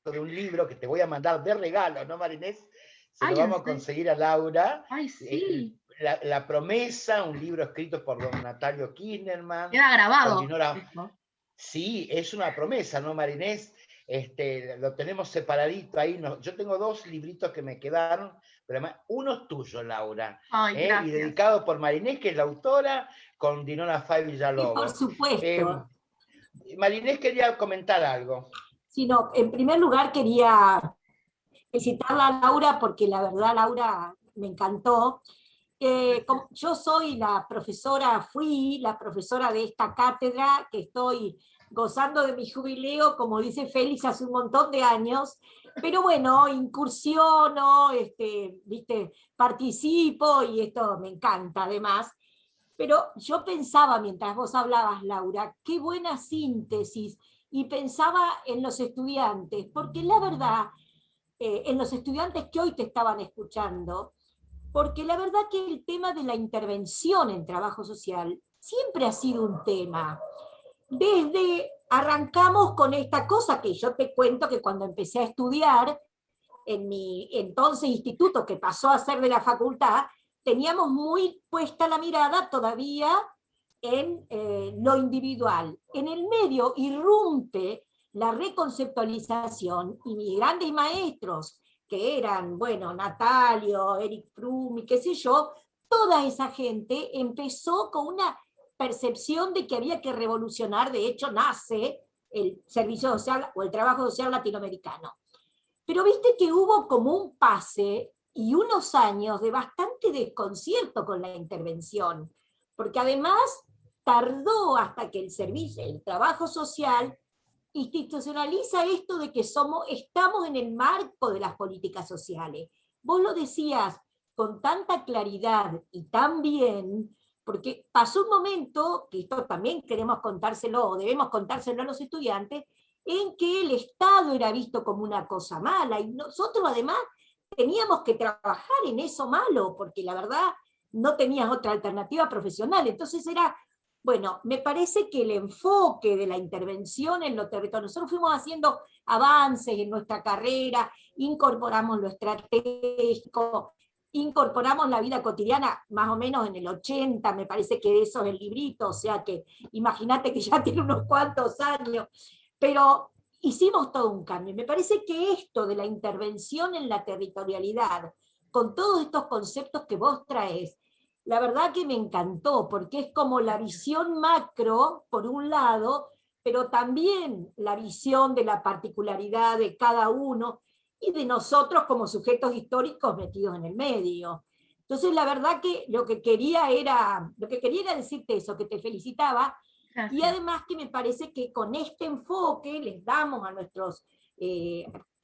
de un libro que te voy a mandar de regalo, ¿no, Marinés? Se lo vamos a conseguir a Laura. Ay, sí. La promesa, un libro escrito por don Natalio Kirchnerman. Queda grabado. Sí, es una promesa, ¿no, Marinés? Lo tenemos separadito ahí. Yo tengo 2 libritos que me quedaron, pero además uno es tuyo, Laura. Ay, y dedicado por Marinés, que es la autora, con Dinora Fay Villalobos. Por supuesto. Marinés quería comentar algo. Sí, no, en primer lugar quería felicitarla a Laura, porque la verdad, Laura, me encantó. Yo soy fui la profesora de esta cátedra, que estoy gozando de mi jubileo, como dice Félix, hace un montón de años, pero bueno, incursiono, participo, y esto me encanta además. Pero yo pensaba, mientras vos hablabas, Laura, qué buena síntesis, y pensaba en los estudiantes, porque la verdad, en los estudiantes que hoy te estaban escuchando, porque la verdad que el tema de la intervención en trabajo social siempre ha sido un tema. Arrancamos con esta cosa que yo te cuento, que cuando empecé a estudiar en mi entonces instituto, que pasó a ser de la facultad, teníamos muy puesta la mirada todavía en lo individual. En el medio irrumpe la reconceptualización, y mis grandes maestros, que eran, Natalio, Eric Fromm y qué sé yo, toda esa gente empezó con una percepción de que había que revolucionar. De hecho, nace el servicio social o el trabajo social latinoamericano. Pero viste que hubo como un pase y unos años de bastante desconcierto con la intervención, porque además tardó hasta que el trabajo social institucionaliza esto de que estamos en el marco de las políticas sociales. Vos lo decías con tanta claridad y tan bien, porque pasó un momento, que esto también queremos contárselo, o debemos contárselo a los estudiantes, en que el Estado era visto como una cosa mala, y nosotros además teníamos que trabajar en eso malo, porque la verdad no tenías otra alternativa profesional. Entonces era... me parece que el enfoque de la intervención en los territorios, nosotros fuimos haciendo avances en nuestra carrera, incorporamos lo estratégico, incorporamos la vida cotidiana más o menos en el 80, me parece que de eso es el librito, o sea que imagínate que ya tiene unos cuantos años, pero hicimos todo un cambio. Me parece que esto de la intervención en la territorialidad, con todos estos conceptos que vos traes, la verdad que me encantó, porque es como la visión macro, por un lado, pero también la visión de la particularidad de cada uno y de nosotros como sujetos históricos metidos en el medio. Entonces, la verdad que lo que quería era decirte eso, que te felicitaba. Gracias. Y además que me parece que con este enfoque les damos a nuestros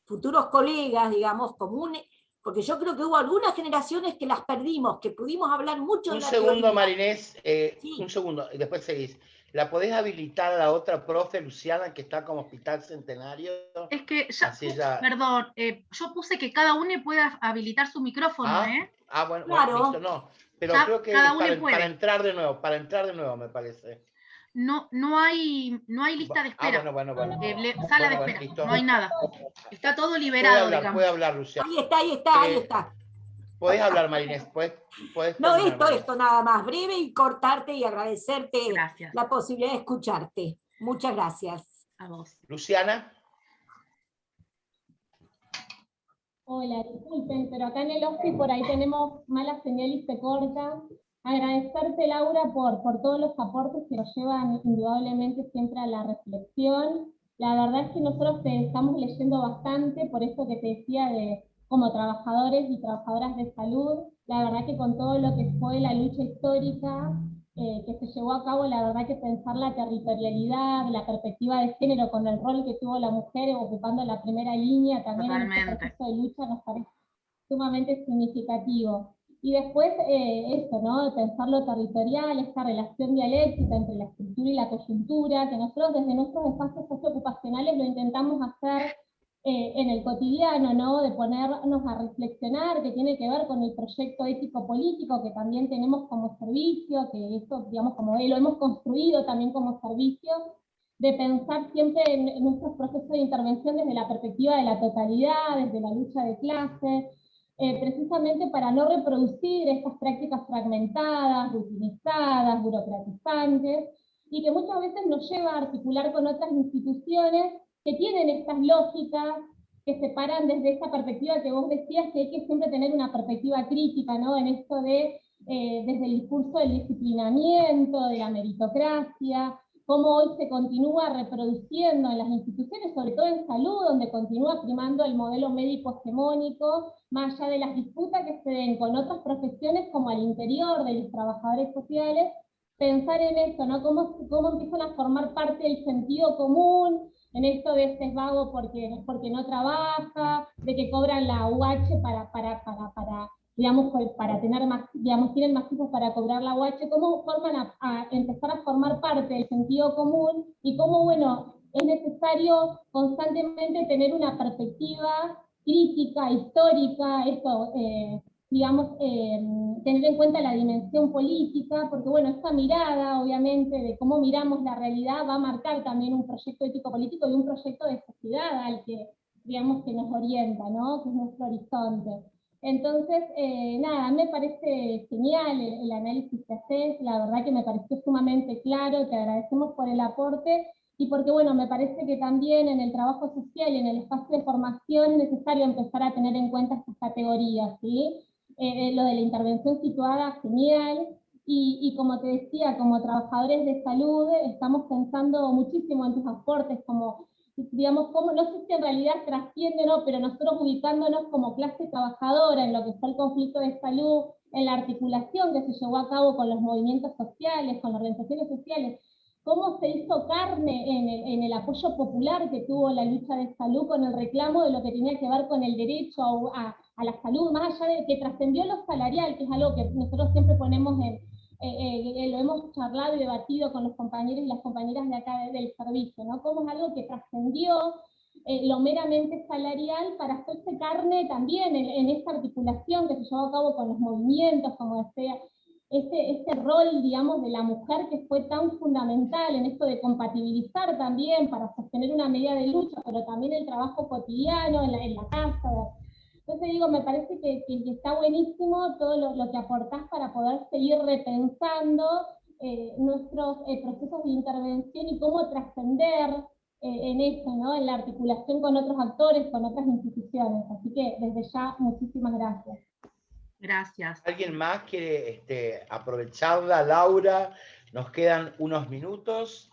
futuros colegas, digamos, comunes, porque yo creo que hubo algunas generaciones que las perdimos, que pudimos hablar mucho de Un la segundo, teoría. Marinés, Sí. un segundo, y después seguís. ¿La podés habilitar a la otra profe, Luciana, que está como Hospital Centenario? Es que ya, Así ya... perdón, yo puse que cada uno pueda habilitar su micrófono, Bueno, Claro. bueno, listo, no. Pero ya creo que cada es uno puede. para entrar de nuevo, me parece. No hay lista de espera. Bueno. Sala de Bueno, espera, listo. no hay nada. Está todo liberado, digamos. Puede hablar, Luciana. Ahí está. Podés hablar, Marinés, podés No, terminar, Marinés. esto nada más, breve, y cortarte y agradecerte Gracias. la posibilidad de escucharte. Muchas gracias. A vos. Luciana. Hola, disculpen, pero acá en el hospi por ahí tenemos mala señal y se corta. Agradecerte, Laura, por todos los aportes que nos llevan indudablemente siempre a la reflexión. La verdad es que nosotros te estamos leyendo bastante, por eso que te decía de como trabajadores y trabajadoras de salud, la verdad que con todo lo que fue la lucha histórica que se llevó a cabo, la verdad que pensar la territorialidad, la perspectiva de género con el rol que tuvo la mujer ocupando la primera línea también en este proceso de lucha nos parece sumamente significativo. Y después esto, ¿no? Pensar lo territorial, esta relación dialéctica entre la estructura y la coyuntura, que nosotros desde nuestros espacios socioocupacionales lo intentamos hacer en el cotidiano, ¿no? De ponernos a reflexionar, que tiene que ver con el proyecto ético-político que también tenemos como servicio, que esto, digamos, como lo hemos construido también como servicio, de pensar siempre en nuestros procesos de intervención desde la perspectiva de la totalidad, desde la lucha de clases, precisamente para no reproducir estas prácticas fragmentadas, rutinizadas, burocratizantes, y que muchas veces nos lleva a articular con otras instituciones que tienen estas lógicas que se paran desde esa perspectiva que vos decías, que hay que siempre tener una perspectiva crítica, ¿no? En esto de, desde el discurso del disciplinamiento, de la meritocracia, cómo hoy se continúa reproduciendo en las instituciones, sobre todo en salud, donde continúa primando el modelo médico hegemónico, más allá de las disputas que se den con otras profesiones como al interior de los trabajadores sociales, pensar en esto, ¿no? Cómo empiezan a formar parte del sentido común, en esto de este es vago porque no trabaja, de que cobran la UH digamos, para tener más, digamos, tienen más hijos para cobrar la UH, cómo forman a empezar a formar parte del sentido común y cómo, bueno, es necesario constantemente tener una perspectiva crítica, histórica, esto, digamos, tener en cuenta la dimensión política, porque bueno, esta mirada, obviamente, de cómo miramos la realidad va a marcar también un proyecto ético-político y un proyecto de sociedad al que, digamos, que nos orienta, ¿no? Que es nuestro horizonte. Entonces, nada, me parece genial el análisis que haces, la verdad que me pareció sumamente claro, te agradecemos por el aporte, y porque, bueno, me parece que también en el trabajo social y en el espacio de formación es necesario empezar a tener en cuenta estas categorías, ¿sí? Lo de la intervención situada, genial, y como te decía, como trabajadores de salud, estamos pensando muchísimo en tus aportes, como, digamos, como, no sé si en realidad trasciende o no, pero nosotros ubicándonos como clase trabajadora en lo que fue el conflicto de salud, en la articulación que se llevó a cabo con los movimientos sociales, con las organizaciones sociales, cómo se hizo carne en el apoyo popular que tuvo la lucha de salud con el reclamo de lo que tenía que ver con el derecho a la salud, más allá de que trascendió lo salarial, que es algo que nosotros siempre ponemos lo hemos charlado y debatido con los compañeros y las compañeras de acá del servicio, ¿no? Cómo es algo que trascendió lo meramente salarial para hacerse carne también en esta articulación que se llevó a cabo con los movimientos, como decía, este rol, digamos, de la mujer que fue tan fundamental en esto de compatibilizar también para sostener una medida de lucha, pero también el trabajo cotidiano en la casa. Entonces digo, me parece que está buenísimo todo lo que aportás para poder seguir repensando nuestros procesos de intervención y cómo trascender en eso, ¿no? En la articulación con otros actores, con otras instituciones. Así que desde ya, muchísimas gracias. Gracias. ¿Alguien más quiere aprovecharla? Laura, nos quedan unos minutos.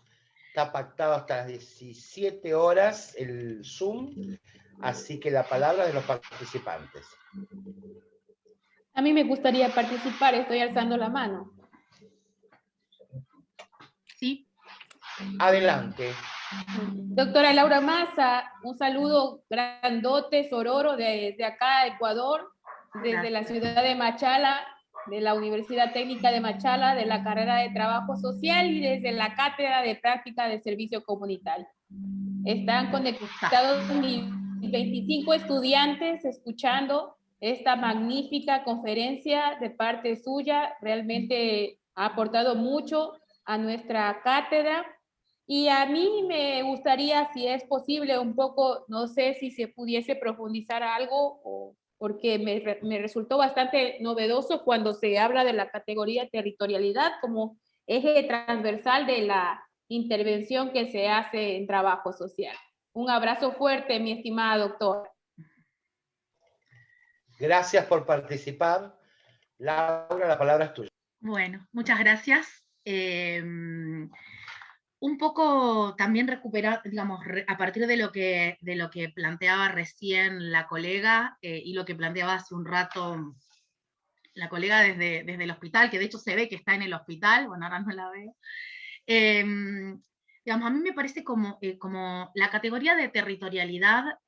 Está pactado hasta las 17 horas el Zoom, así que la palabra de los participantes. A mí me gustaría participar, estoy alzando la mano. Sí. Adelante. Doctora Laura Massa, un saludo grandote, sororo, desde acá, Ecuador, desde la ciudad de Machala, de la Universidad Técnica de Machala, de la carrera de Trabajo Social y desde la Cátedra de Práctica de Servicio Comunitario. Están conectados mis 25 estudiantes escuchando esta magnífica conferencia de parte suya. Realmente ha aportado mucho a nuestra cátedra. Y a mí me gustaría, si es posible, un poco, no sé si se pudiese profundizar algo, porque me resultó bastante novedoso cuando se habla de la categoría territorialidad como eje transversal de la intervención que se hace en trabajo social. Un abrazo fuerte, mi estimada doctora. Gracias por participar. Laura, la palabra es tuya. Bueno, muchas gracias. Un poco también recuperar, digamos, a partir de lo que planteaba recién la colega y lo que planteaba hace un rato la colega desde el hospital, que de hecho se ve que está en el hospital, bueno, ahora no la veo. Digamos, a mí me parece como la categoría de territorialidad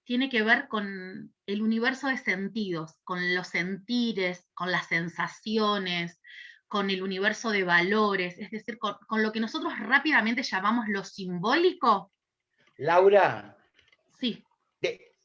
tiene que ver con el universo de sentidos, con los sentires, con las sensaciones, con el universo de valores, es decir, con lo que nosotros rápidamente llamamos lo simbólico. Laura, sí.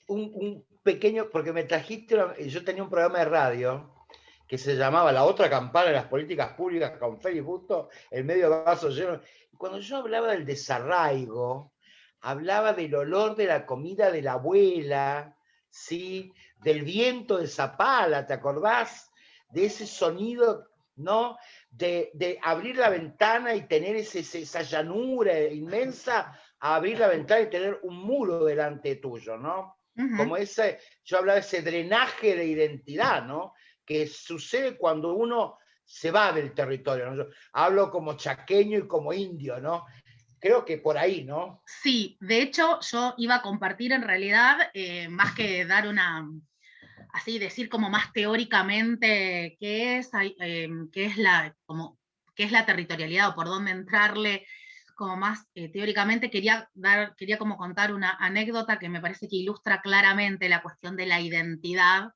Un pequeño, porque me trajiste, yo tenía un programa de radio que se llamaba La Otra Campana de las Políticas Públicas con Félix Busto, el medio vaso lleno. Cuando yo hablaba del desarraigo, hablaba del olor de la comida de la abuela, ¿sí? Del viento de Zapala, ¿te acordás? De ese sonido, ¿no? De abrir la ventana y tener esa llanura inmensa, a abrir la ventana y tener un muro delante tuyo, ¿no? Como yo hablaba de ese drenaje de identidad, ¿no? Que sucede cuando uno se va del territorio, ¿no? Yo hablo como chaqueño y como indio, ¿no? Creo que por ahí, ¿no? Sí, de hecho yo iba a compartir en realidad, más que dar así decir como más teóricamente qué es la territorialidad o por dónde entrarle, como más teóricamente, quería como contar una anécdota que me parece que ilustra claramente la cuestión de la identidad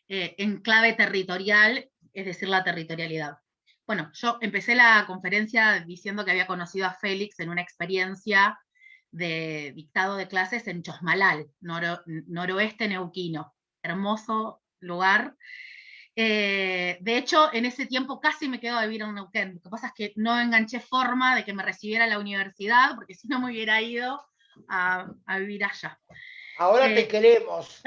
en clave territorial, es decir, la territorialidad. Bueno, yo empecé la conferencia diciendo que había conocido a Félix en una experiencia de dictado de clases en Chosmalal, noroeste neuquino. Hermoso lugar. De hecho, en ese tiempo casi me quedo a vivir en Neuquén. Lo que pasa es que no enganché forma de que me recibiera en la universidad, porque si no me hubiera ido a vivir allá. Ahora te queremos.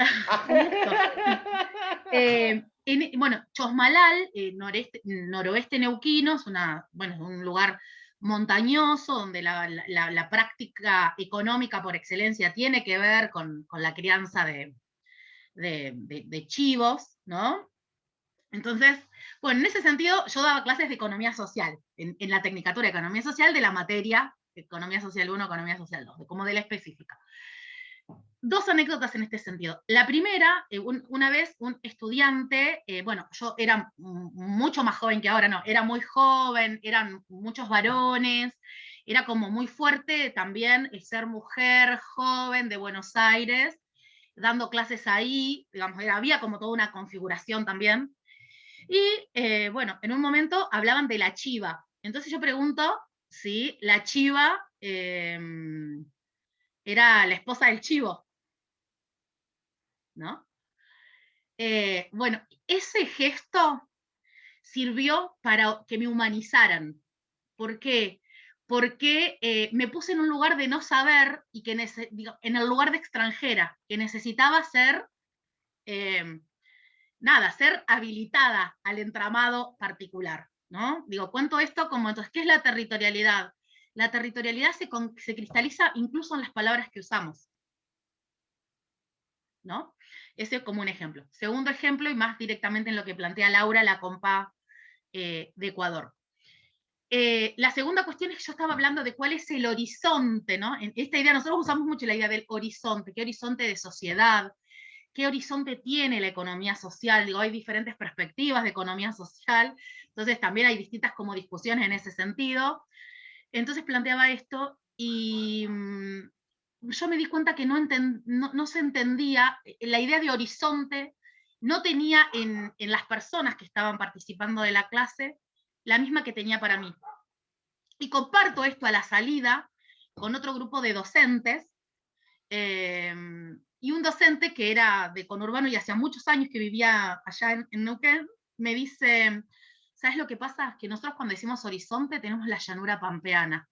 Bueno, Chosmalal, noroeste neuquino, es un lugar montañoso donde la práctica económica por excelencia tiene que ver con la crianza de chivos, ¿no? Entonces, bueno, en ese sentido yo daba clases de economía social, en la tecnicatura de economía social de la materia economía social 1, economía social 2, como de la específica. Dos anécdotas en este sentido. La primera, una vez un estudiante, bueno, yo era mucho más joven que ahora, no, era muy joven, eran muchos varones, era como muy fuerte también el ser mujer joven de Buenos Aires, dando clases ahí, digamos, había como toda una configuración también. Y bueno, en un momento hablaban de la chiva. Entonces yo pregunto si la chiva era la esposa del chivo, ¿no? Bueno, ese gesto sirvió para que me humanizaran. ¿Por qué? Porque me puse en un lugar de no saber y que en el lugar de extranjera, que necesitaba ser ser habilitada al entramado particular, ¿no? Digo, cuento esto como, entonces, ¿qué es la territorialidad? La territorialidad se cristaliza incluso en las palabras que usamos, ¿no? Ese como un ejemplo. Segundo ejemplo, y más directamente en lo que plantea Laura, la compa de Ecuador. La segunda cuestión es que yo estaba hablando de cuál es el horizonte, ¿no? En esta idea, nosotros usamos mucho la idea del horizonte, qué horizonte de sociedad, qué horizonte tiene la economía social. Digo, hay diferentes perspectivas de economía social, entonces también hay distintas como discusiones en ese sentido. Entonces planteaba esto y yo me di cuenta que no se entendía, la idea de horizonte no tenía en las personas que estaban participando de la clase la misma que tenía para mí. Y comparto esto a la salida con otro grupo de docentes, y un docente que era de conurbano y hacía muchos años que vivía allá en Neuquén, me dice, ¿sabes lo que pasa? Que nosotros cuando decimos horizonte tenemos la llanura pampeana.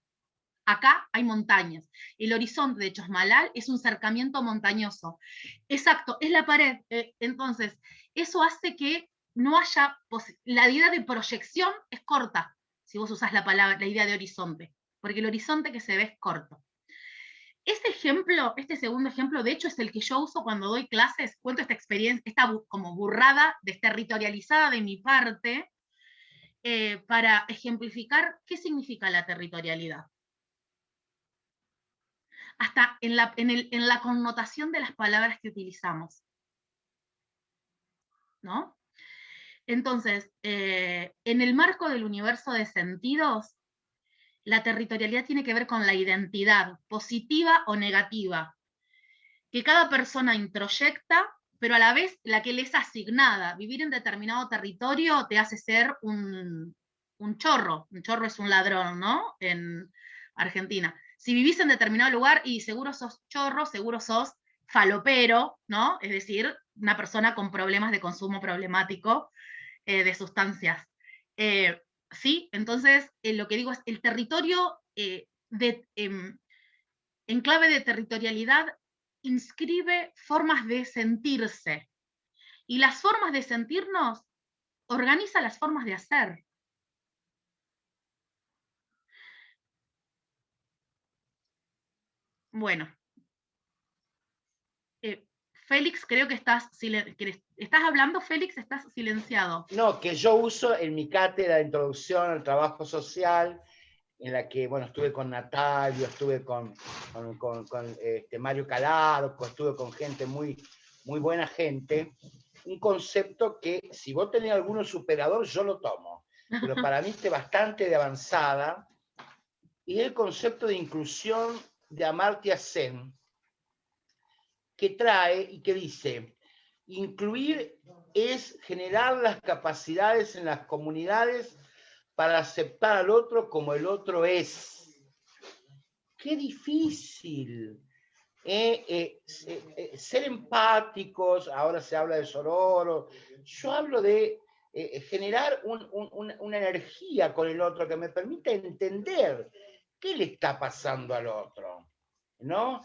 Acá hay montañas. El horizonte de Chosmalal es un cercamiento montañoso. Exacto, es la pared. Entonces, eso hace que no haya... La idea de proyección es corta, si vos usás la idea de horizonte, porque el horizonte que se ve es corto. Este ejemplo, este segundo ejemplo, de hecho es el que yo uso cuando doy clases, cuento esta experiencia, esta como burrada desterritorializada de mi parte, para ejemplificar qué significa la territorialidad. Hasta en la connotación de las palabras que utilizamos, ¿no? Entonces, en el marco del universo de sentidos, la territorialidad tiene que ver con la identidad, positiva o negativa, que cada persona introyecta, pero a la vez la que le es asignada. Vivir en determinado territorio te hace ser un chorro. Un chorro es un ladrón, ¿no? En Argentina. Si vivís en determinado lugar y seguro sos chorro, seguro sos falopero, ¿no? Es decir, una persona con problemas de consumo problemático de sustancias. Sí, entonces lo que digo es, el territorio en clave de territorialidad inscribe formas de sentirse. Y las formas de sentirnos organiza las formas de hacer. Bueno. Félix, creo que estás hablando, Félix, estás silenciado. No, que yo uso en mi cátedra de introducción al trabajo social, en la que, bueno, estuve con Natalio, estuve con Mario Calado, estuve con gente muy buena gente, un concepto que si vos tenés alguno superador, yo lo tomo, pero para mí es bastante de avanzada, y el concepto de inclusión de Amartya Sen, que trae y que dice, incluir es generar las capacidades en las comunidades para aceptar al otro como el otro es. Qué difícil. Ser empáticos, ahora se habla de sororo, yo hablo de generar una energía con el otro que me permita entender qué le está pasando al otro, ¿no?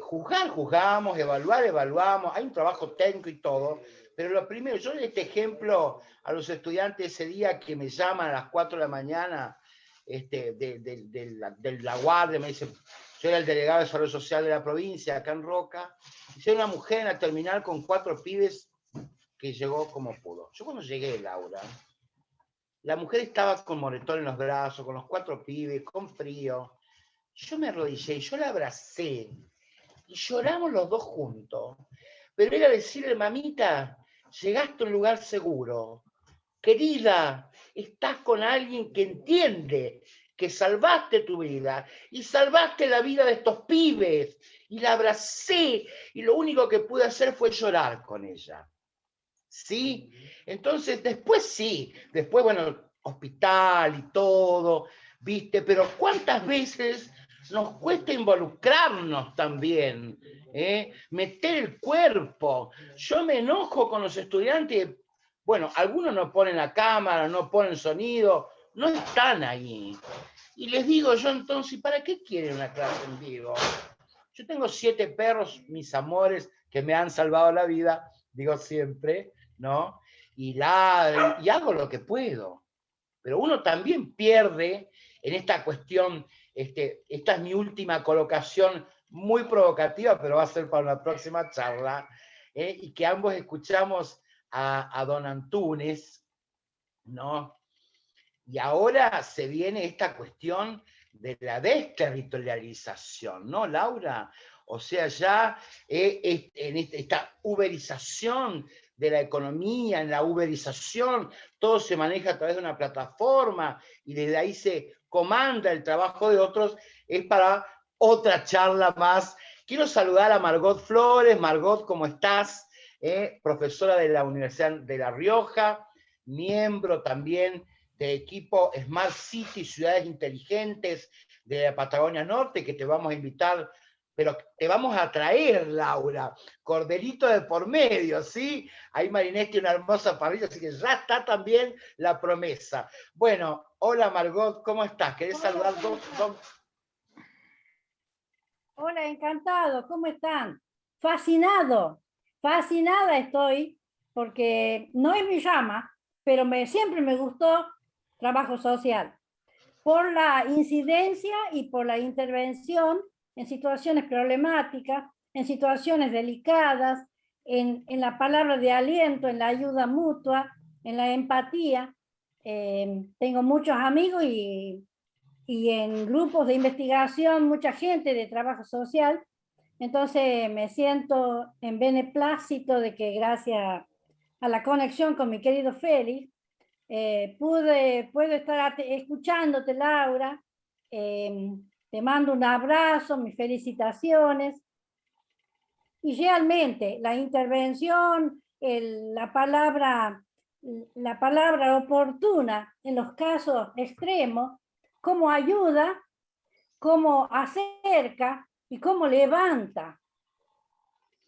Juzgamos, evaluamos, hay un trabajo técnico y todo, pero lo primero, yo doy este ejemplo a los estudiantes ese día que me llaman a las 4 de la mañana de la guardia, me dicen, yo era el delegado de desarrollo social de la provincia, acá en Roca, y soy una mujer en la terminal con 4 pibes que llegó como pudo. Yo cuando llegué, Laura, la mujer estaba con moretón en los brazos, con los 4 pibes, con frío. Yo me arrodillé y yo la abracé, y lloramos los dos juntos. Pero era decirle, mamita, llegaste a un lugar seguro. Querida, estás con alguien que entiende que salvaste tu vida y salvaste la vida de estos pibes. Y la abracé y lo único que pude hacer fue llorar con ella. ¿Sí? Entonces, después bueno, hospital y todo, ¿viste? Pero ¿cuántas veces nos cuesta involucrarnos también? Meter el cuerpo. Yo me enojo con los estudiantes. Bueno, algunos no ponen la cámara, no ponen sonido, no están ahí. Y les digo yo entonces, ¿para qué quieren una clase en vivo? Yo tengo 7 perros, mis amores, que me han salvado la vida, digo siempre, ¿no? Y hago lo que puedo. Pero uno también pierde en esta cuestión, esta es mi última colocación, muy provocativa, pero va a ser para una próxima charla, y que ambos escuchamos a don Antunes, ¿no? Y ahora se viene esta cuestión de la desterritorialización, ¿no, Laura? O sea, ya en esta uberización de la economía, en la uberización, todo se maneja a través de una plataforma y desde ahí se comanda el trabajo de otros, es para otra charla más. Quiero saludar a Margot Flores. Margot, ¿cómo estás? Profesora de la Universidad de La Rioja, miembro también del equipo Smart City, Ciudades Inteligentes de la Patagonia Norte, que te vamos a invitar, pero te vamos a traer, Laura, corderito de por medio, ¿sí? Ahí Marinés tiene una hermosa parrilla, así que ya está también la promesa. Bueno, hola Margot, ¿cómo estás? ¿Querés saludar dos? Hola, encantado, ¿cómo están? Fascinada estoy, porque no es mi llama, pero siempre me gustó trabajo social, por la incidencia y por la intervención en situaciones problemáticas, en situaciones delicadas, en la palabra de aliento, en la ayuda mutua, en la empatía. Tengo muchos amigos y en grupos de investigación, mucha gente de trabajo social. Entonces me siento en beneplácito de que gracias a la conexión con mi querido Félix, puedo estar escuchándote, Laura. Te mando un abrazo, mis felicitaciones. Y realmente la intervención, la palabra oportuna en los casos extremos, cómo ayuda, cómo acerca y cómo levanta.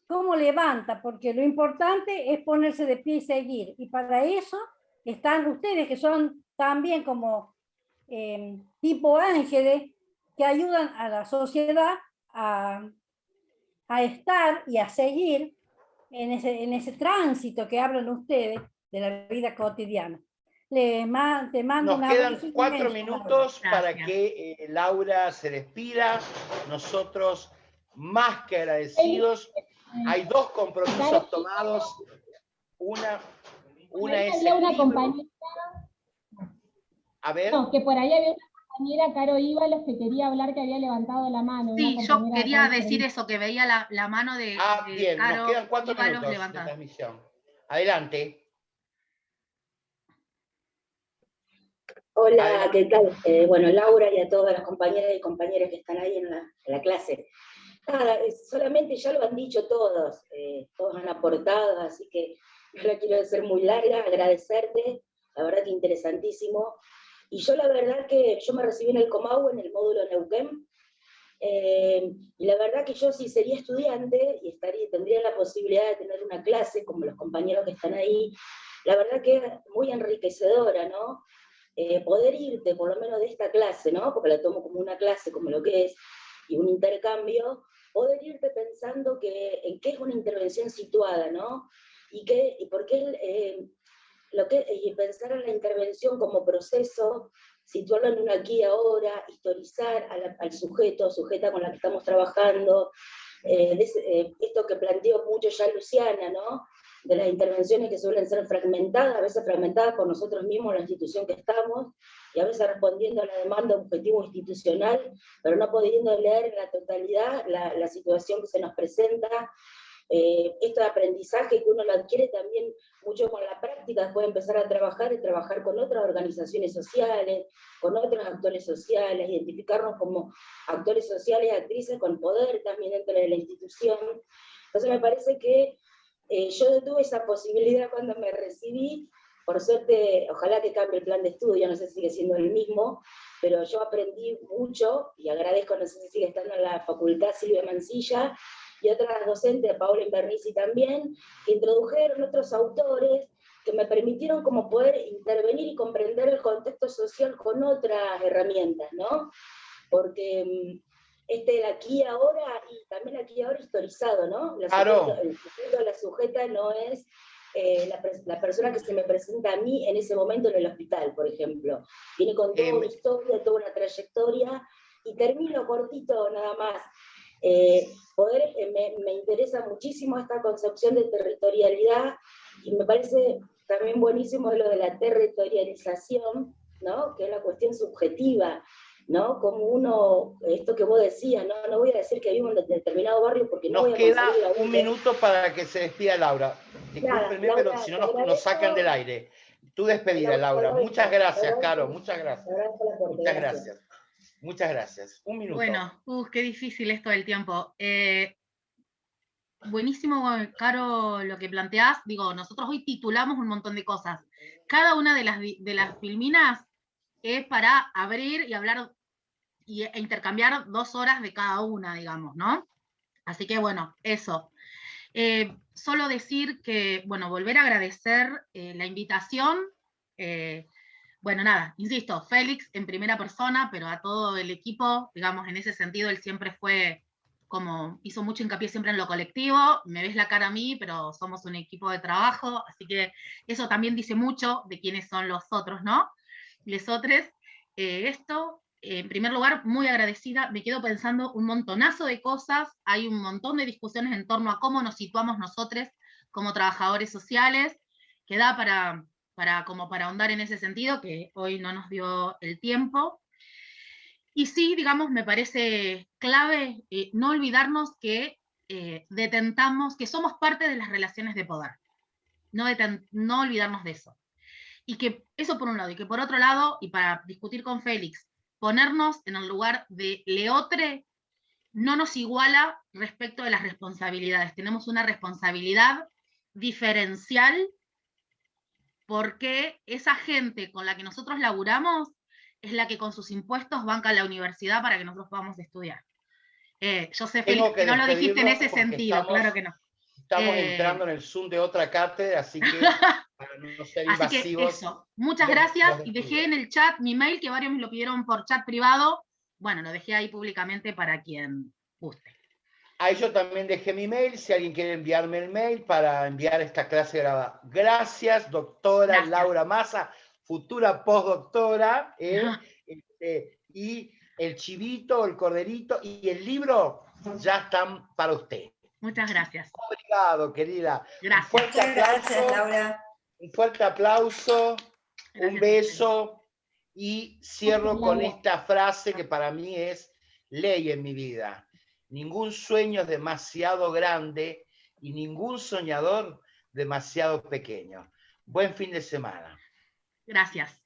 Cómo levanta, porque lo importante es ponerse de pie y seguir. Y para eso están ustedes, que son también como tipo ángeles, que ayudan a la sociedad a estar y a seguir en ese tránsito que hablan ustedes de la vida cotidiana. Te mando Nos quedan 4 minutos para que Laura se despida. Nosotros más que agradecidos. Hay 2 compromisos tomados. Una es había una el libro. compañera. A ver. No, que por ahí había una compañera, Caro Íbalos, que quería hablar, que había levantado la mano. Sí, yo quería decir eso, que veía la mano de bien, Caro nos quedan 4 Íbalos minutos levantada. de transmisión. Adelante. Hola, Adelante. ¿qué tal? Bueno, Laura y a todas las compañeras y compañeros que están ahí en la clase. Nada, solamente ya lo han dicho todos, todos han aportado, así que no la quiero hacer muy larga, agradecerte, la verdad que interesantísimo. Y yo la verdad que yo me recibí en el Comahue, en el módulo Neuquén, y la verdad que yo si sería estudiante y tendría la posibilidad de tener una clase como los compañeros que están ahí, la verdad que es muy enriquecedora, ¿no? Poder irte por lo menos de esta clase, ¿no? Porque la tomo como una clase, como lo que es, y un intercambio, poder irte pensando en qué es una intervención situada, ¿no? Y por qué y pensar en la intervención como proceso, situarlo en un aquí y ahora, historizar al sujeta con la que estamos trabajando, esto que planteó mucho ya Luciana, ¿no? De las intervenciones que suelen ser fragmentadas, a veces fragmentadas por nosotros mismos en la institución que estamos, y a veces respondiendo a la demanda objetivo institucional, pero no pudiendo leer en la totalidad la situación que se nos presenta. Esto de aprendizaje que uno lo adquiere también mucho con la práctica, puede empezar a trabajar y trabajar con otras organizaciones sociales, con otros actores sociales, identificarnos como actores sociales y actrices con poder también dentro de la institución. Entonces me parece que yo tuve esa posibilidad cuando me recibí, por suerte, ojalá que cambie el plan de estudio, no sé si sigue siendo el mismo, pero yo aprendí mucho y agradezco, no sé si sigue estando en la facultad Silvia Mancilla y otras docentes, Paola Invernici también, que introdujeron otros autores que me permitieron como poder intervenir y comprender el contexto social con otras herramientas, ¿no? Porque el aquí y ahora, y también aquí y ahora historizado, ¿no? El sujeto, la sujeta no es la persona que se me presenta a mí en ese momento en el hospital, por ejemplo. Viene con toda una historia, toda una trayectoria, y termino cortito nada más. Me interesa muchísimo esta concepción de territorialidad, y me parece también buenísimo lo de la territorialización, ¿no? Que es la cuestión subjetiva. ¿no? Como uno, esto que vos decías, no voy a decir que vivo en determinado barrio porque no Nos voy a queda conseguir la un minuto para que se despida Laura. Discúlpenme, Laura, pero si no te nos agradezco, sacan del aire. Tu despedida, Laura. Muchas gracias, Caro. Muchas gracias. te agradezco el aporte, Muchas gracias. Muchas gracias. Un minuto. Bueno, qué difícil esto del tiempo. Buenísimo, Caro, lo que planteás. Digo, nosotros hoy titulamos un montón de cosas. Cada una de las filminas es para abrir y hablar e intercambiar 2 horas de cada una, digamos, ¿no? Así que bueno, eso. Solo decir que, bueno, volver a agradecer la invitación. Bueno, nada, insisto, Félix en primera persona, pero a todo el equipo, digamos, en ese sentido, él siempre fue como, hizo mucho hincapié siempre en lo colectivo, me ves la cara a mí, pero somos un equipo de trabajo, así que eso también dice mucho de quiénes son los otros, ¿no? Lesotres. Esto, en primer lugar, muy agradecida, me quedo pensando un montonazo de cosas, hay un montón de discusiones en torno a cómo nos situamos nosotros como trabajadores sociales, que da para ahondar en ese sentido, que hoy no nos dio el tiempo. Y sí, digamos, me parece clave no olvidarnos que detentamos, que somos parte de las relaciones de poder, no olvidarnos de eso. Y que eso por un lado, y que por otro lado, y para discutir con Félix, ponernos en el lugar de leotre no nos iguala respecto de las responsabilidades. Tenemos una responsabilidad diferencial porque esa gente con la que nosotros laburamos es la que con sus impuestos banca la universidad para que nosotros podamos estudiar. Yo sé, Félix, que no lo dijiste en ese sentido, claro que no. Estamos entrando en el Zoom de otra cátedra, así que para no ser así invasivos. Que eso, muchas gracias, y dejé en el chat mi mail, que varios me lo pidieron por chat privado. Bueno, lo dejé ahí públicamente para quien guste. Ahí yo también dejé mi mail, si alguien quiere enviarme el mail para enviar esta clase grabada. Gracias, doctora Laura Massa, futura postdoctora, y el chivito, el corderito y el libro ya están para usted. Muchas gracias. Obrigado, querida. Gracias. Un fuerte aplauso, gracias, Laura. Un fuerte aplauso, Gracias. un beso, y cierro con esta frase que para mí es ley en mi vida. Ningún sueño es demasiado grande y ningún soñador demasiado pequeño. Buen fin de semana. Gracias.